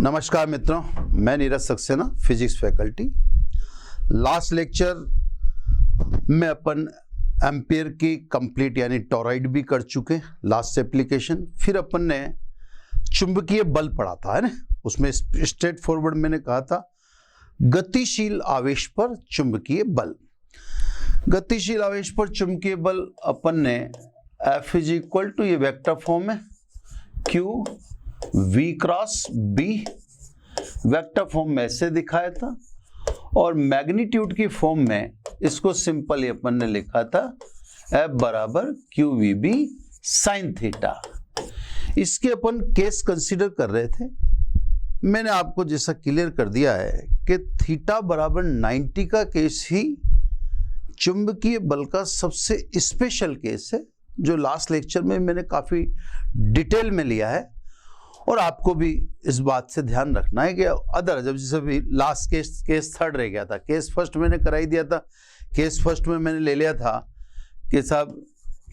नमस्कार मित्रों, मैं Neeraj Saxena, physics faculty. Last lecture में अपन एम्पियर की कंप्लीट यानी टॉरॉइड भी कर चुके, लास्ट एप्लीकेशन। फिर अपन ने चुंबकीय बल पढ़ा था, है ना। उसमें स्ट्रेट फॉरवर्ड मैंने कहा था गतिशील आवेश पर चुंबकीय बल। गतिशील आवेश पर चुंबकीय बल अपन ने F इज इक्वल टू, ये वेक्टर फॉर्म है, Q V cross B vector form में ऐसे दिखाया था, और मैग्नीट्यूड की फॉर्म में इसको सिंपल अपन ने लिखा था F बराबर QVB साइन थीटा। इसके अपन केस कंसीडर कर रहे थे। मैंने आपको जैसा क्लियर कर दिया है कि थीटा बराबर 90 का केस ही चुंबकीय बल का सबसे स्पेशल केस है, जो लास्ट लेक्चर में मैंने काफी डिटेल में लिया है। और आपको भी इस बात से ध्यान रखना है कि अदर, जब जैसे भी लास्ट केस थर्ड रह गया था, केस फर्स्ट मैंने कराई दिया था। केस फर्स्ट में मैंने ले लिया था कि साहब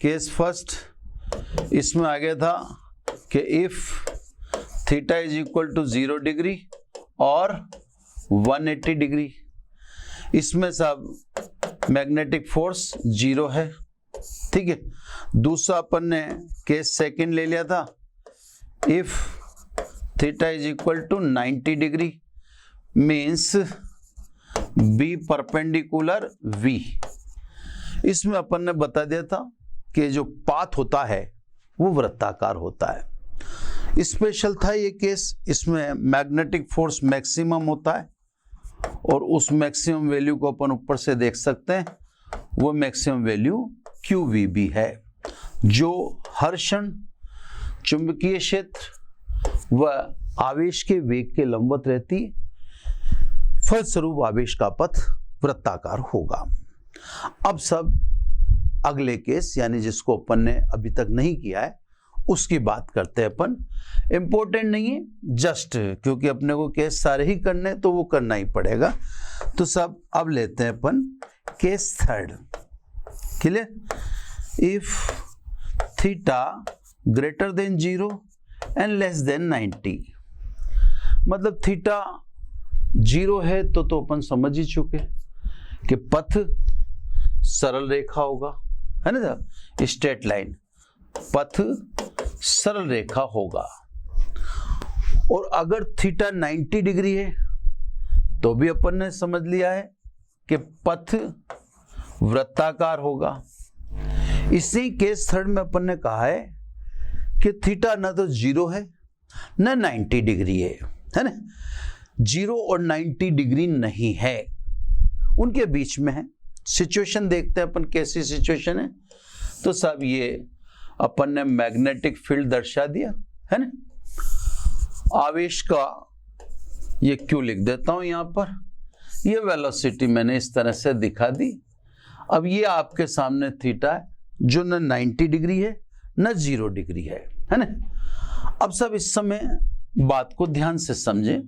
केस फर्स्ट इसमें आ गया था कि if theta is equal to 0 degree और 180 डिग्री, इसमें साहब मैग्नेटिक फोर्स 0 है, ठीक है। दूसरा अपन ने केस सेकंड ले लिया था, if theta is equal to 90 degree means B perpendicular V। इसमें अपन ने बता दिया था कि जो पाथ होता है वो वृत्ताकार होता है। स्पेशल था ये केस, इसमें मैग्नेटिक फोर्स मैक्सिमम होता है, और उस मैक्सिमम वैल्यू को अपन ऊपर से देख सकते हैं, वो मैक्सिमम वैल्यू QVB है, जो हर क्षण चुंबकीय क्षेत्र व आवेश के वेग के लंबवत रहती है। फलस्वरूप आवेश का पथ वृत्ताकार होगा। अब सब अगले केस यानी जिसको अपन ने अभी तक नहीं किया है उसकी बात करते हैं अपन। इंपॉर्टेंट नहीं है, जस्ट क्योंकि अपने को केस सारे ही करने तो वो करना ही पड़ेगा। तो सब अब लेते हैं अपन case third. Clear? If theta greater than 0 and less than 90, मतलब थीटा 0 है तो अपन समझ ही चुके कि पथ सरल रेखा होगा, है ना साहब, स्ट्रेट लाइन, पथ सरल रेखा होगा। और अगर थीटा 90 डिग्री है तो भी अपन ने समझ लिया है कि पथ वृत्ताकार होगा। इसी केस थर्ड में अपन ने कहा है कि थीटा ना तो 0 है ना 90 डिग्री है ना। 0 और 90 डिग्री नहीं है, उनके बीच में है। सिचुएशन देखते हैं अपन कैसी सिचुएशन है। तो साहब ये अपन ने मैग्नेटिक फील्ड दर्शा दिया, है ना। आवेश का ये Q लिख देता हूं यहां पर, ये वेलोसिटी मैंने इस तरह से दिखा दी। अब ये आपके सामने थीटा है जो न 90 डिग्री है न 0 डिग्री है ना। अब सब इस समय बात को ध्यान से समझें।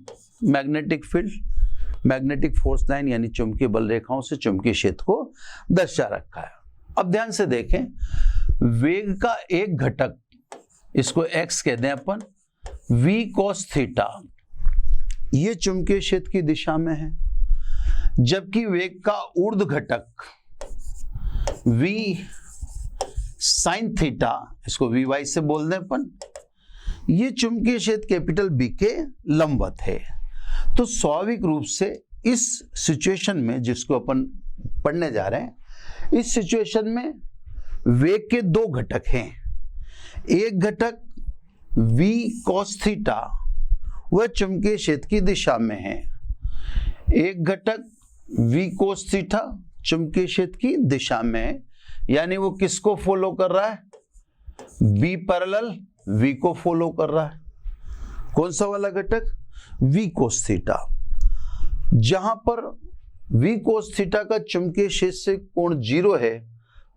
Magnetic field, magnetic force line यानी चुंबकीय बल रेखाओं से चुंबकीय क्षेत्र को दर्शा रखा है। अब ध्यान से देखें, वेग का एक घटक, इसको x कह दें अपन, v cos थीटा, ये चुंबकीय क्षेत्र की दिशा में है, जबकि वेग का ऊर्ध्व घटक v साइन थीटा, इसको Vy से बोल दें अपन, ये चुंबकीय क्षेत्र कैपिटल B के लंबवत है। तो स्वाभाविक रूप से इस सिचुएशन में जिसको अपन पढ़ने जा रहे हैं, इस सिचुएशन में वेग के दो घटक हैं। एक घटक V cos थीटा वह चुंबकीय क्षेत्र की दिशा में है, एक घटक V cos थीटा चुंबकीय क्षेत्र की दिशा में है। यानी वो किसको फॉलो कर रहा है? B पैरेलल V को फॉलो कर रहा है। कौन सा वाला घटक? V cos theta. जहां पर V cos थीटा का चुंबकीय क्षेत्र से कोण 0 है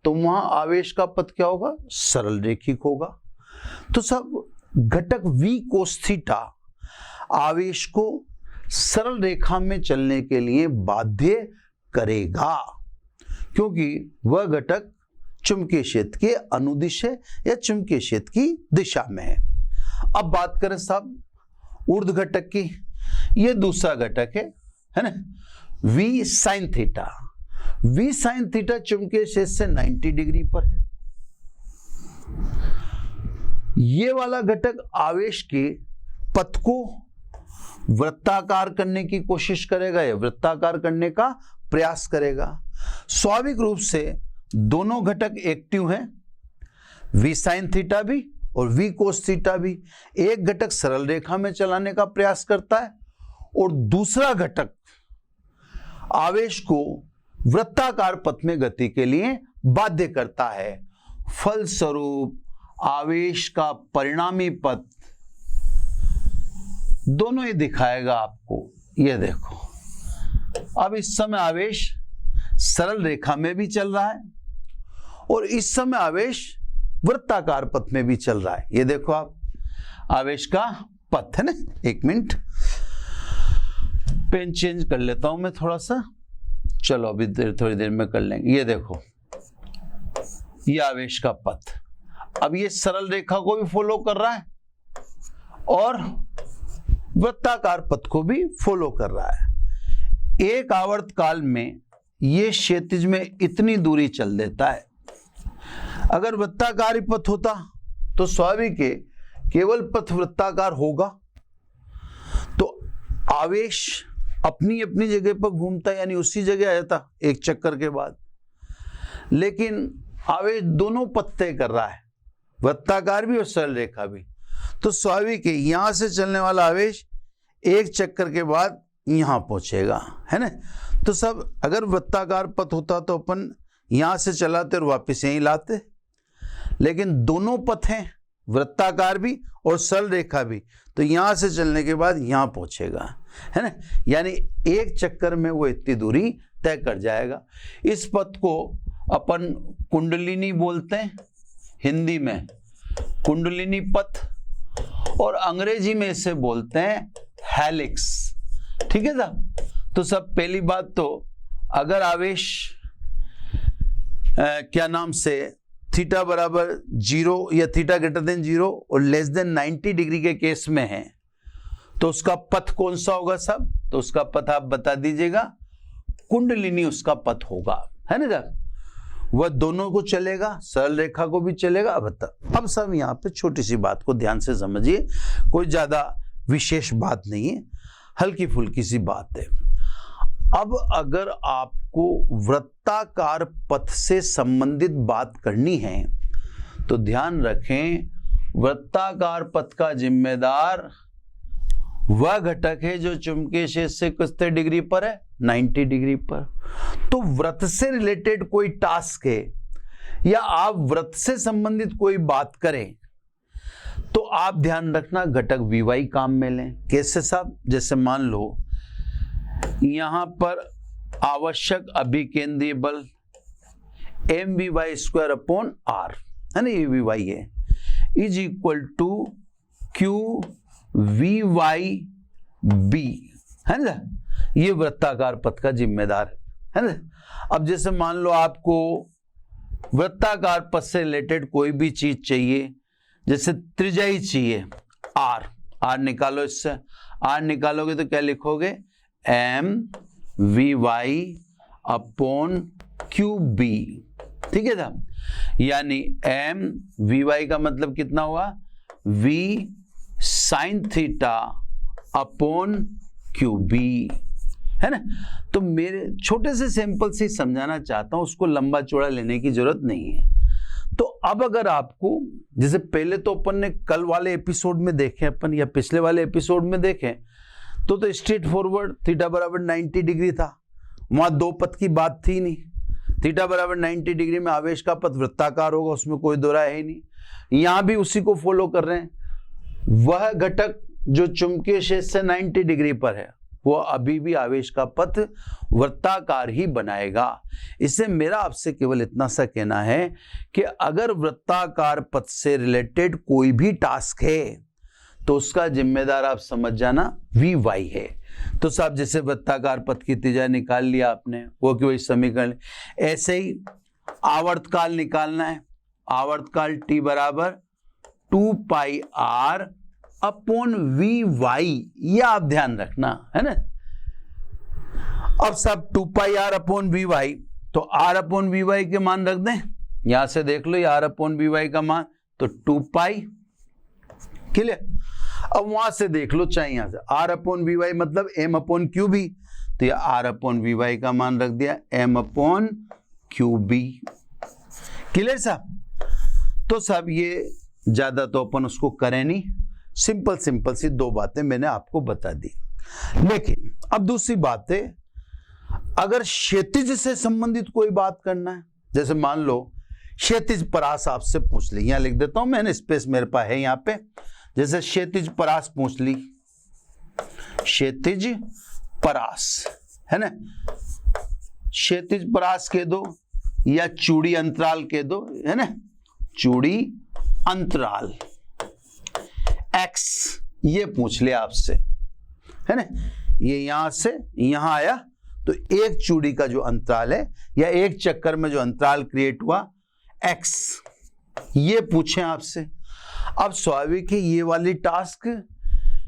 तो वहां आवेश का पथ क्या होगा? सरल रेखिक होगा। तो सब घटक V cos थीटा आवेश को सरल रेखा में चलने के लिए बाध्य करेगा, क्योंकि वह घटक चुंबकीय क्षेत्र के अनुदिश है या चुंबकीय क्षेत्र की दिशा में है। अब बात करें साहब ऊर्ध्व घटक की, ये दूसरा घटक है ना, v sine theta. v sine theta चुंबकीय क्षेत्र से 90 डिग्री पर है। ये वाला घटक आवेश के पथ को वृत्ताकार करने की कोशिश करेगा या वृत्ताकार करने का प्रयास करेगा। स्वाभाविक रूप से दोनों घटक एक्टिव हैं, v साइन थीटा भी और v कोस थीटा भी। एक घटक सरल रेखा में चलाने का प्रयास करता है और दूसरा घटक आवेश को वृत्ताकार पथ में गति के लिए बाध्य करता है। फलस्वरूप आवेश का परिणामी पथ दोनों ही दिखाएगा आपको। ये देखो, अब इस समय आवेश सरल रेखा में भी चल रहा है और इस समय आवेश वृत्ताकार पथ में भी चल रहा है। ये देखो आप, आवेश का पथ है ना। एक मिनट, पेन चेंज कर लेता हूं मैं थोड़ा सा। चलो अभी थोड़ी देर में कर लेंगे। ये देखो, ये आवेश का पथ अब ये सरल रेखा को भी फॉलो कर रहा है और वृत्ताकार पथ को भी फॉलो कर रहा है। एक आवर्त काल में ये क्षैतिज में इतनी दूरी चल देता है। अगर वृत्ताकार पथ होता तो स्वाभाविक है केवल पथ वृत्ताकार होगा तो आवेश अपनी अपनी जगह पर घूमता, यानी उसी जगह आ जाता एक चक्कर के बाद। लेकिन आवेश दोनों पथ तय कर रहा है, वृत्ताकार भी और सरल रेखा भी। तो स्वाभाविक है यहां से चलने वाला आवेश एक चक्कर के बाद यहां पहुंचेगा, है ना। तो सब अगर वृत्ताकार पथ होता तो अपन यहां से चलाते और वापस यहीं लाते, लेकिन दोनों पथ हैं, वृत्ताकार भी और सरल रेखा भी, तो यहां से चलने के बाद यहां पहुंचेगा, है ना। यानी एक चक्कर में वो इतनी दूरी तय कर जाएगा। इस पथ को अपन कुंडलिनी बोलते हैं, हिंदी में कुंडलिनी पथ, और अंग्रेजी में इसे बोलते हैं हेलिक्स। ठीक है ना। तो सब पहली बात तो अगर आवेश क्या नाम से थीटा बराबर 0 या थीटा ग्रेटर देन 0 और लेस देन 90 डिग्री के केस में है तो उसका पथ कौन सा होगा सब? तो उसका पथ आप बता दीजिएगा, कुंडलिनी उसका पथ होगा, है ना सर। वह दोनों को चलेगा, सरल रेखा को भी चलेगा। अब सब यहाँ पे छोटी सी बात को ध्यान से समझिए, कोई ज्यादा विशेष बात नहीं है, हल्की फुल्की सी बात है। अब अगर आपको वृत्ताकार पथ से संबंधित बात करनी है तो ध्यान रखें, वृत्ताकार पथ का जिम्मेदार वह घटक है जो चुंबकीय क्षेत्र से कितने डिग्री पर है? 90 डिग्री पर। तो वृत्त से रिलेटेड कोई टास्क है या आप वृत्त से संबंधित कोई बात करें तो आप ध्यान रखना घटक Vy काम में लें। कैसे साहब? जैसे मान लो यहां पर आवश्यक अभिकेंद्रीय बल mVy²/r है ना, ये Vy है, इज इक्वल टू QVyB है ना। ये वृत्ताकार पथ का जिम्मेदार है ना। अब जैसे मान लो आपको वृत्ताकार पथ से रिलेटेड कोई भी चीज चाहिए, जैसे त्रिज्या ही चाहिए r निकालो, इससे r निकालोगे तो क्या लिखोगे? mVy/QB। ठीक है साहब, यानी mVy का मतलब कितना हुआ? v साइन θ/QB, है ना। तो मेरे छोटे से सैंपल से समझाना चाहता हूं, उसको लंबा चौड़ा लेने की जरूरत नहीं है। तो अब अगर आपको, जैसे पहले तो अपन ने कल वाले एपिसोड में देखे अपन या पिछले वाले एपिसोड में देखे तो स्ट्रेट फॉरवर्ड थीटा बराबर 90 डिग्री था, वहां दो पथ की बात थी नहीं। थीटा बराबर 90 डिग्री में आवेश का पथ वृत्ताकार होगा, उसमें कोई दो राय है नहीं। यहां भी उसी को फॉलो कर रहे हैं। वह घटक जो चुंबकीय क्षेत्र से 90 डिग्री पर है वो अभी भी आवेश का पथ वृत्ताकार ही बनाएगा। इससे मेरा आपसे केवल इतना सा कहना है कि अगर वृत्ताकार पथ से रिलेटेड कोई भी टास्क है तो उसका जिम्मेदार आप समझ जाना Vy है। तो साहब जैसे वृत्ताकार पथ की त्रिज्या निकाल लिया आपने, वो कि वही समीकरण, ऐसे ही आवर्तकाल निकालना है। आवर्तकाल T बराबर 2πr अपॉन वी वाई, ये आप ध्यान रखना है ना। अब सब 2 पाई आर अपॉन वी वाई, तो आर अपॉन वी वाई के मान रख दें, यहां से देख लो ये आर अपॉन वी वाई का मान, तो 2 पाई, क्लियर। अब वहां से देख लो, चाहे यहां से आर अपॉन वी वाई मतलब एम अपॉन क्यू बी, तो ये आर अपॉन वी वाई का मान रख दिया M upon Q B, clear साहब। तो साहब ये ज्यादा तो अपन उसको करें नहीं, सिंपल सिंपल सी 2 बातें मैंने आपको बता दी। लेकिन अब दूसरी बात है, अगर क्षैतिज से संबंधित कोई बात करना है, जैसे मान लो क्षैतिज परास आपसे पूछ ली, यहां लिख देता हूं, मैंने स्पेस मेरे पास है यहां पे, जैसे क्षैतिज परास पूछ ली, क्षैतिज परास है ना, क्षैतिज परास कह दो या चूड़ी अंतराल कह दो, है ना, चूड़ी अंतराल x, ये पूछ लिया आपसे, है ना, ये यहां से यहां आया, तो एक चूड़ी का जो अंतराल है या एक चक्कर में जो अंतराल क्रिएट हुआ x, ये पूछे आपसे। अब स्वाभाविक है ये वाली टास्क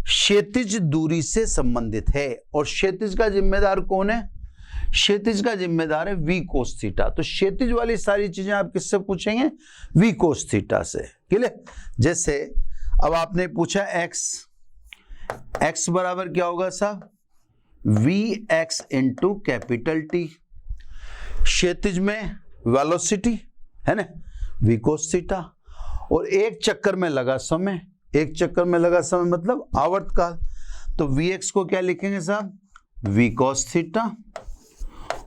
क्षैतिज दूरी से संबंधित है, और क्षैतिज का जिम्मेदार कौन है, क्षैतिज का जिम्मेदार है वी कोस थीटा, तो क्षैतिज वाली सारी चीजें आप किससे पूछेंगे, वी कोस थीटा से, क्लियर। जैसे अब आपने पूछा x बराबर क्या होगा साहब, V X into capital T, क्षैतिज में वेलोसिटी है ना, वी कोस थीटा, और एक चक्कर में लगा समय, एक चक्कर में लगा समय मतलब आवर्तकाल, तो वी एक्स को क्या लिखेंगे साहब, वी कोस थीटा,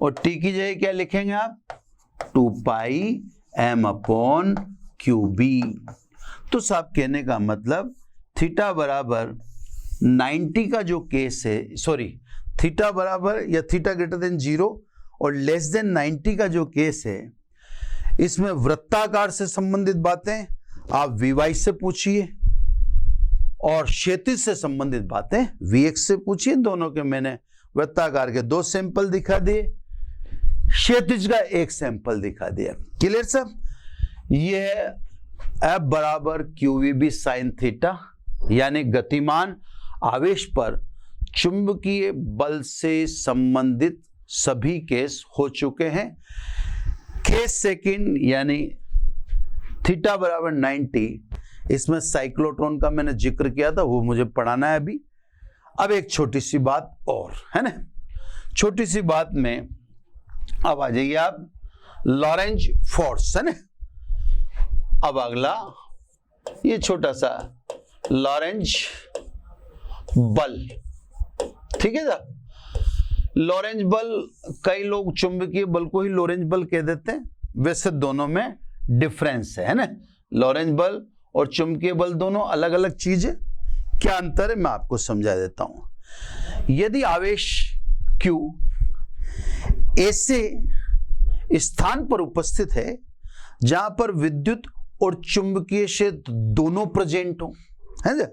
और टी की जगह क्या लिखेंगे आप, 2 पाई एम अपॉन क्यू बी। तो साहब कहने का मतलब थीटा बराबर 90 का जो केस है, सॉरी थीटा बराबर या थीटा ग्रेटर देन 0 और लेस देन 90 का जो केस है, इसमें वृत्ताकार से संबंधित बातें आप वी से पूछिए और क्षैतिज से संबंधित बातें वी एक्स से पूछिए। दोनों के मैंने वृत्ताकार के 2 सैंपल दिखा दिए, क्षैतिज का 1 सैंपल दिखा दिया, क्लियर सब। ये एफ बराबर क्यूवीबी साइन थीटा, यानी गतिमान आवेश पर चुंबकीय बल से संबंधित सभी केस हो चुके हैं। केस सेकंड यानी थीटा बराबर 90, इसमें साइक्लोट्रॉन का मैंने जिक्र किया था, वो मुझे पढ़ाना है अभी। अब एक छोटी सी बात और है ना, छोटी सी बात में अब आ जाइए आप, लॉरेंज फोर्स है ना। अब अगला ये छोटा सा लॉरेंज बल, ठीक है ना। लॉरेंज बल, कई लोग चुंबकीय बल को ही लॉरेंज बल कह देते हैं, वैसे दोनों में डिफरेंस है ना। लॉरेंज बल और चुंबकीय बल दोनों अलग अलग चीज है, क्या अंतर है मैं आपको समझा देता हूं। यदि आवेश Q ऐसे स्थान पर उपस्थित है जहां पर विद्युत और चुंबकीय क्षेत्र दोनों प्रेजेंट हो, है ना,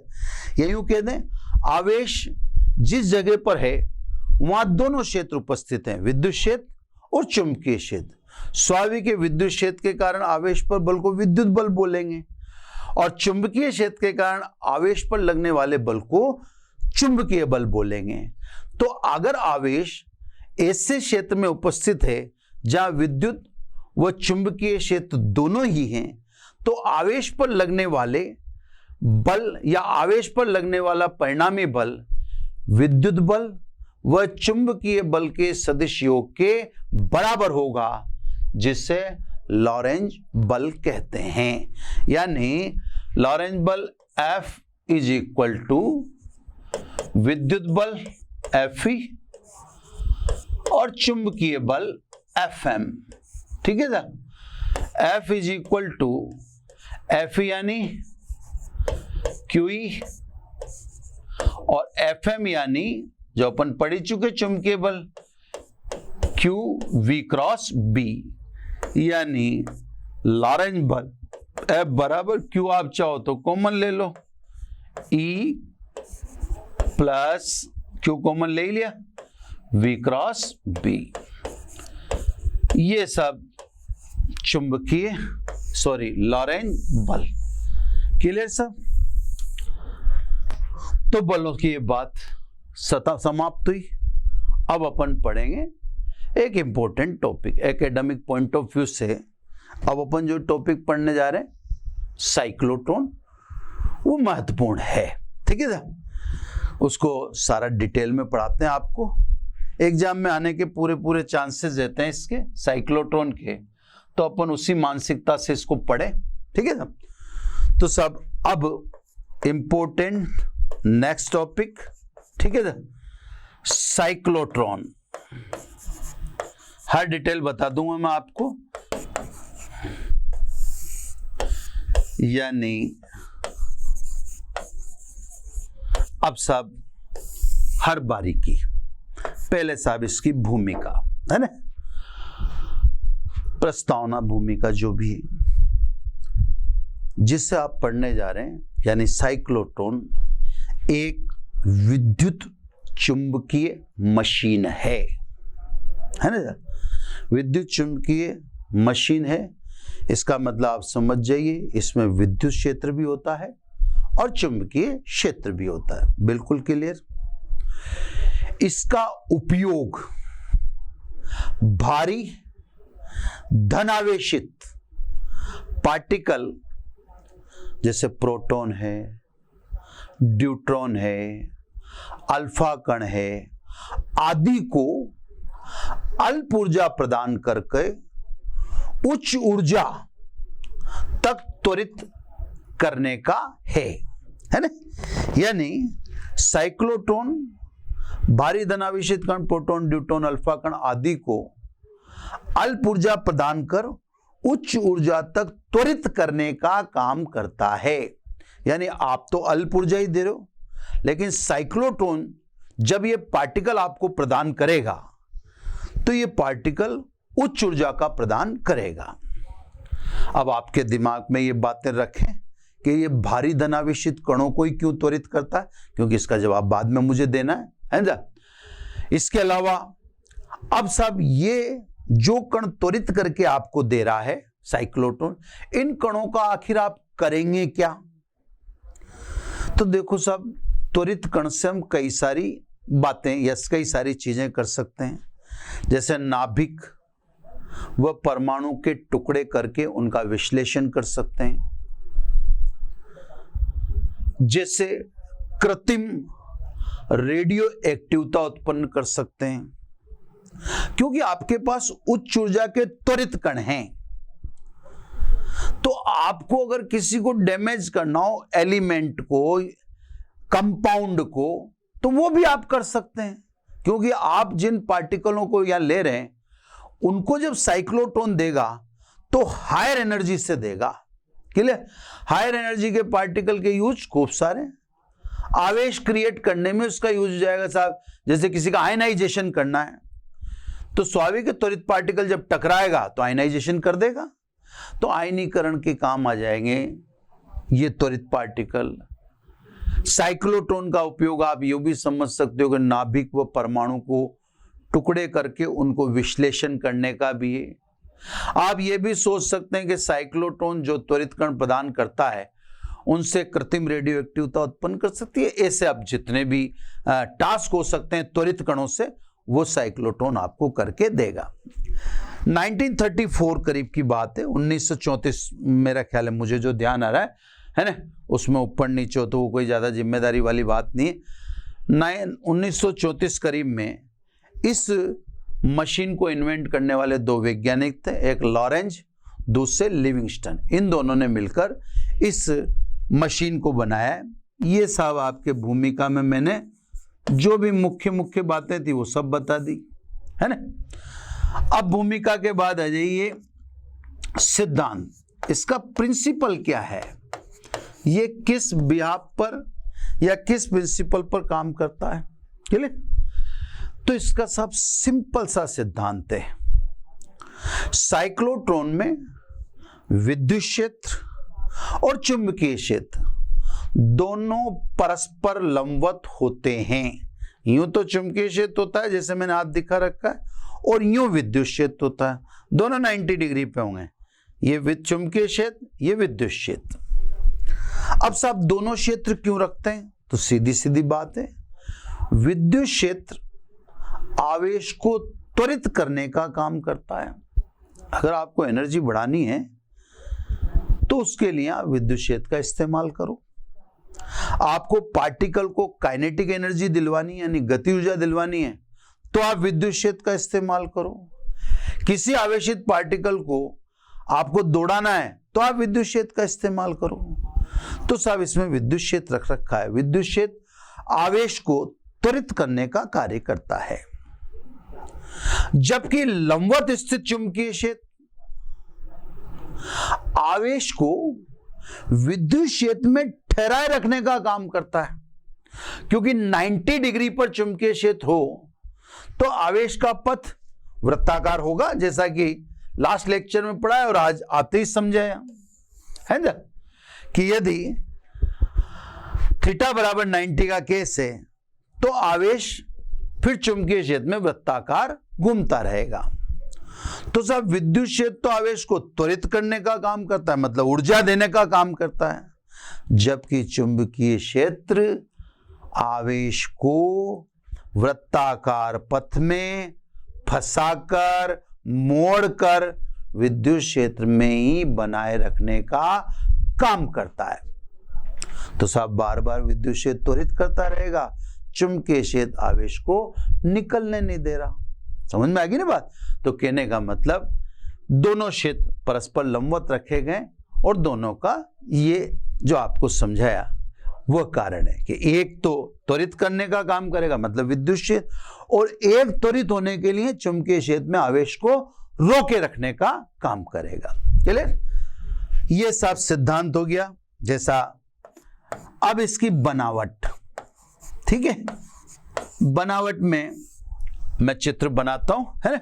या यूं कह दें आवेश जिस जगह पर है वहां दोनों क्षेत्र उपस्थित हैं, विद्युत क्षेत्र और चुंबकीय क्षेत्र। स्वाभाविक विद्युत क्षेत्र के कारण आवेश पर बल को विद्युत बल बोलेंगे और चुंबकीय क्षेत्र के कारण आवेश पर लगने वाले बल को चुंबकीय बल बोलेंगे। तो अगर आवेश ऐसे क्षेत्र में उपस्थित है जहां विद्युत व चुंबकीय क्षेत्र दोनों ही हैं, तो आवेश पर लगने वाले बल या आवेश पर लगने वाला परिणामी बल विद्युत बल व चुंबकीय बल के सदिश योग के बराबर होगा, जिसे लॉरेंज बल कहते हैं। यानी लॉरेंज बल F इज इक्वल टू विद्युत बल Fe और चुंबकीय बल Fm, ठीक है ना। F is equal to Fe यानी QE और Fm यानी जो अपन पढ़ी चुके चुंबकीय बल Q V क्रॉस B, यानी लॉरेंज बल F बराबर Q, आप चाहो तो कॉमन ले लो, E प्लस Q कॉमन ले लिया, V क्रॉस B। ये सब चुंबकीय लॉरेंज बल, क्लियर सब। तो बलों की ये बात समाप्त हुई। अब अपन पढ़ेंगे एक important topic academic point of view से। अब अपन जो टॉपिक पढ़ने जा रहे हैं साइक्लोट्रॉन, वो महत्वपूर्ण है, ठीक है ना। उसको सारा डिटेल में पढ़ाते हैं आपको। एग्जाम में आने के पूरे चांसेस रहते हैं इसके साइक्लोट्रॉन के, तो अपन उसी मानसिकता से इसको पढ़े, ठीक है ना। तो सब अब इंपॉर्टेंट नेक्स्ट टॉपिक, ठीक है ना, साइक्लोट्रॉन। हर डिटेल बता दूंगा मैं आपको, यानी अब सब हर बारीकी। पहले साहब इसकी भूमिका है ना, प्रस्तावना भूमिका जो भी जिससे आप पढ़ने जा रहे हैं, यानी साइक्लोट्रॉन एक विद्युत चुंबकीय मशीन है ना। विद्युत चुंबकीय मशीन है, इसका मतलब आप समझ जाइए, इसमें विद्युत क्षेत्र भी होता है और चुंबकीय क्षेत्र भी होता है, बिल्कुल क्लियर। इसका उपयोग भारी धनावेशित पार्टिकल जैसे प्रोटॉन है, ड्यूट्रॉन है, अल्फा कण है आदि को अल्प ऊर्जा प्रदान करके उच्च ऊर्जा तक त्वरित करने का है ना। यानी साइक्लोट्रॉन भारी धनावेशित कण प्रोटॉन, ड्यूट्रॉन, अल्फा कण आदि को अल्प ऊर्जा प्रदान कर उच्च ऊर्जा तक त्वरित करने का काम करता है। यानी आप तो अल्प ऊर्जा ही दे रहे हो, लेकिन साइक्लोट्रॉन जब ये पार्टिकल आपको प्रदान करेगा तो ये पार्टिकल उच्च ऊर्जा का प्रदान करेगा। अब आपके दिमाग में ये बातें रखें कि ये भारी धनावेशित कणों को ही क्यों त्वरित करता है, क्योंकि इसका जवाब बाद में मुझे देना है ना। इसके अलावा अब सब ये जो कण त्वरित करके आपको दे रहा है साइक्लोट्रॉन, इन कणों का आखिर आप करेंगे क्या। तो देखो सब, त्वरित कण से हम कई सारी बातें या कई सारी चीजें कर सकते हैं, जैसे नाभिक व परमाणु के टुकड़े करके उनका विश्लेषण कर सकते हैं, जैसे कृत्रिम रेडियो एक्टिवता उत्पन्न कर सकते हैं, क्योंकि आपके पास उच्च ऊर्जा के त्वरित कण हैं। तो आपको अगर किसी को डैमेज करना हो, एलिमेंट को, कंपाउंड को, तो वो भी आप कर सकते हैं, क्योंकि आप जिन पार्टिकलों को यहां ले रहे हैं उनको जब साइक्लोट्रॉन देगा तो हायर एनर्जी से देगा। क्लियर। हायर एनर्जी के पार्टिकल के यूज खूब सारे, आवेश क्रिएट करने में उसका यूज हो जाएगा साहब। जैसे किसी का आयनाइजेशन करना है तो स्वाभाविक त्वरित पार्टिकल जब टकराएगा तो आयनाइजेशन कर देगा, तो आयनीकरण के काम आ जाएंगे ये त्वरित पार्टिकल। साइक्लोट्रॉन का उपयोग आप ये भी समझ सकते हो कि नाभिक व परमाणु को टुकड़े करके उनको विश्लेषण करने का भी है। आप ये भी सोच सकते हैं कि साइक्लोट्रॉन जो त्वरित कण प्रदान करता है उनसे कृत्रिम रेडियो एक्टिवता उत्पन्न कर सकती है। ऐसे आप जितने भी टास्क हो सकते हैं त्वरित कणों से, वो साइक्लोट्रॉन आपको करके देगा। 1934 करीब की बात है, 1934 मेरा ख्याल है, मुझे जो ध्यान आ रहा है ना, उसमें ऊपर नीचे हो तो वो कोई ज़्यादा जिम्मेदारी वाली बात नहीं है। 1934 करीब में इस मशीन को इन्वेंट करने वाले दो वैज्ञानिक थे, एक लॉरेंज, दूसरे लिविंगस्टन। इन दोनों ने मिलकर इस मशीन को बनाया। ये सब आपके भूमिका में मैंने जो भी मुख्य मुख्य बातें थी वो सब बता दी, है ना। अब भूमिका के बाद आ जाइए सिद्धांत। इसका प्रिंसिपल क्या है, ये किस बिहाफ पर या किस प्रिंसिपल पर काम करता है। क्लियर। तो इसका सब सिंपल सा सिद्धांत है, साइक्लोट्रॉन में विद्युत क्षेत्र और चुंबकीय क्षेत्र दोनों परस्पर लंबवत होते हैं। यूं तो चुंबकीय क्षेत्र होता है जैसे मैंने हाथ दिखा रखा है, और यूं विद्युत क्षेत्र होता है, दोनों 90 डिग्री पे होंगे। ये चुंबकीय क्षेत्र, ये विद्युत क्षेत्र। अब साहब दोनों क्षेत्र क्यों रखते हैं, तो सीधी सीधी बात है, विद्युत क्षेत्र आवेश को त्वरित करने का काम करता है। अगर आपको एनर्जी बढ़ानी है तो उसके लिए आप विद्युत क्षेत्र का इस्तेमाल करो। आपको पार्टिकल को काइनेटिक एनर्जी दिलवानी है, यानी गति ऊर्जा दिलवानी है, तो आप विद्युत क्षेत्र का इस्तेमाल करो। किसी आवेशित पार्टिकल को आपको दौड़ाना है तो आप विद्युत क्षेत्र का इस्तेमाल करो। तो साहब इसमें विद्युत क्षेत्र रख रखा है। विद्युत क्षेत्र आवेश को त्वरित करने का कार्य करता है, जबकि लंबवत स्थित चुंबकीय क्षेत्र आवेश को विद्युत क्षेत्र में ठहराए रखने का काम करता है। क्योंकि 90 डिग्री पर चुंबकीय क्षेत्र हो तो आवेश का पथ वृत्ताकार होगा, जैसा कि लास्ट लेक्चर में पढ़ा है और आज आते ही समझाया है ना, कि यदि थीटा बराबर 90 का केस है तो आवेश फिर चुंबकीय क्षेत्र में वृत्ताकार घूमता रहेगा। तो सब विद्युत क्षेत्र तो आवेश को त्वरित करने का काम करता है, मतलब ऊर्जा देने का काम करता है, जबकि चुंबकीय क्षेत्र आवेश को वृत्ताकार पथ में फंसाकर मोड़कर विद्युत क्षेत्र में ही बनाए रखने का काम करता है। तो साहब बार बार विद्युत क्षेत्र त्वरित करता रहेगा, चुंबकीय क्षेत्र आवेश को निकलने नहीं दे रहा। समझ में आ गई ना बात? तो कहने का मतलब दोनों क्षेत्र परस्पर लंबवत रखे गए और दोनों का ये जो आपको समझाया वह कारण है कि एक तो त्वरित करने का काम करेगा, मतलब विद्युत क्षेत्र, और एक त्वरित होने के लिए चुंबकीय क्षेत्र में आवेश को रोके रखने का काम करेगा। क्लियर? ये सब सिद्धांत हो गया। जैसा अब इसकी बनावट, ठीक है, बनावट में मैं चित्र बनाता हूं, है ना।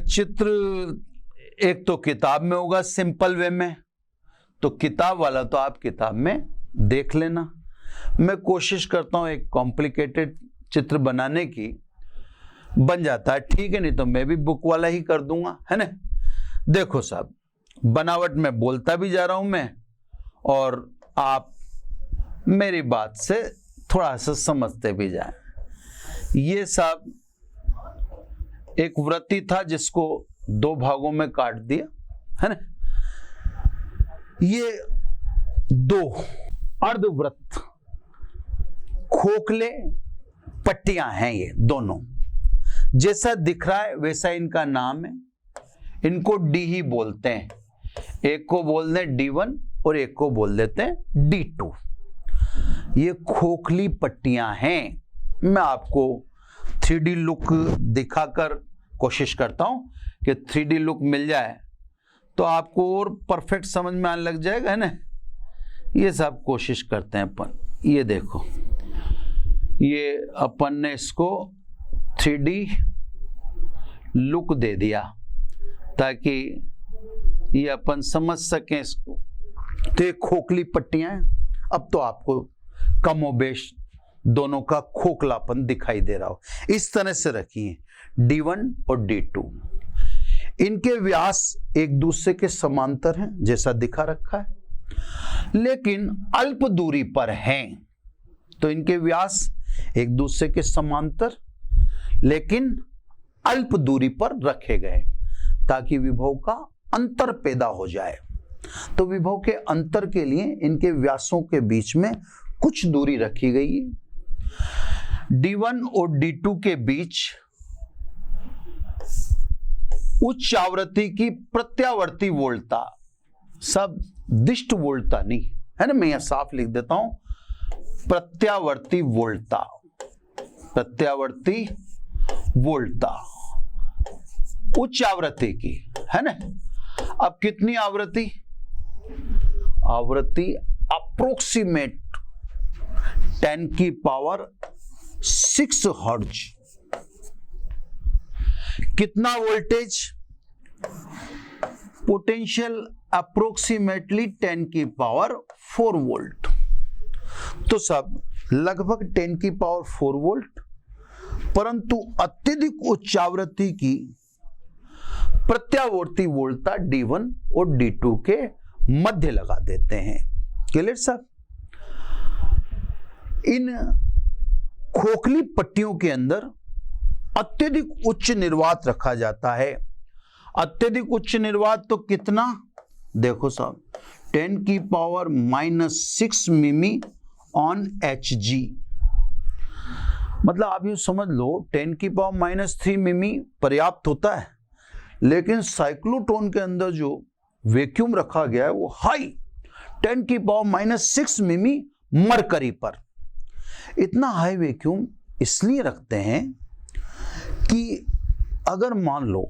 चित्र एक तो किताब में होगा सिंपल वे में, तो किताब वाला तो आप किताब में देख लेना। मैं कोशिश करता हूं एक कॉम्प्लिकेटेड चित्र बनाने की, बन जाता है ठीक है, नहीं तो मैं भी बुक वाला ही कर दूंगा, है ना। देखो साहब, बनावट में बोलता भी जा रहा हूं मैं और आप मेरी बात से थोड़ा सा समझते भी जाएं। ये साहब एक वृत्ति था जिसको दो भागों में काट दिया, है ना। ये दो अर्धवृत्त खोखले पट्टियां हैं, ये दोनों जैसा दिख रहा है वैसा इनका नाम है। इनको डी ही बोलते हैं, एक को बोलते हैं D1 और एक को बोल देते हैं D2। ये खोखली पट्टियां हैं। मैं आपको 3D लुक दिखाकर कोशिश करता हूं कि 3D लुक मिल जाए तो आपको और परफेक्ट समझ में आने लग जाएगा, है ना। ये सब कोशिश करते हैं अपन। ये देखो, ये अपन ने इसको 3D लुक दे दिया ताकि ये अपन समझ सकें इसको। तो ये खोखली पट्टियां हैं। अब तो आपको कमोबेश दोनों का खोखलापन दिखाई दे रहा हो। इस तरह से रखिए D1 और D2, इनके व्यास एक दूसरे के समांतर हैं जैसा दिखा रखा है, लेकिन अल्प दूरी पर हैं। तो इनके व्यास एक दूसरे के समांतर लेकिन अल्प दूरी पर रखे गए ताकि विभव का अंतर पैदा हो जाए। तो विभव के अंतर के लिए इनके व्यासों के बीच में कुछ दूरी रखी गई है। D1 और D2 के बीच उच्च आवृत्ति की प्रत्यावर्ती वोल्टता, सब दिष्ट वोल्टता नहीं, है ना। मैं यहां साफ लिख देता हूं, प्रत्यावर्ती वोल्टता, प्रत्यावर्ती वोल्टता उच्च आवृत्ति की, है ना। अब कितनी आवृत्ति? आवृत्ति अप्रोक्सीमेट 10⁶ हर्ट्ज। कितना वोल्टेज? Potential approximately 10⁴ volt. तो सब लगभग 10⁴ वोल्ट, परंतु अत्यधिक उच्च आवृत्ति की प्रत्यावर्ती वोल्टता D1 और D2 के मध्य लगा देते हैं। क्लियर साहब? इन खोखली पट्टियों के अंदर अत्यधिक उच्च निर्वात रखा जाता है। अत्यधिक उच्च निर्वात तो कितना, देखो साहब 10⁻⁻6 मिमी ऑन Hg। मतलब आप यूं समझ लो 10⁻³ मिमी पर्याप्त होता है, लेकिन साइक्लोट्रॉन के अंदर जो वैक्यूम रखा गया है वो हाई 10⁻⁻6 मिमी मरकरी पर। इतना हाई वैक्यूम इसलिए रखते हैं कि अगर मान लो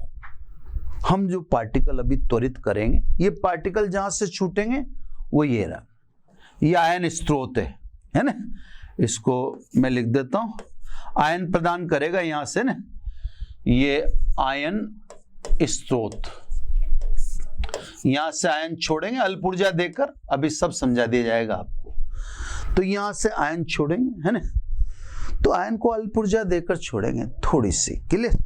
हम जो पार्टिकल अभी त्वरित करेंगे, ये पार्टिकल जहां से छूटेंगे वो ये रहा, ये आयन स्रोत है ना, इसको मैं लिख देता हूं, आयन प्रदान करेगा यहां से ना, ये आयन स्रोत, यहां से आयन छोड़ेंगे अल्प ऊर्जा देकर, अभी सब समझा दिया जाएगा आपको। तो यहां से आयन छोड़ेंगे है ना, तो आयन को अल्प ऊर्जा देकर छोड़ेंगे थोड़ी सी, क्लियर।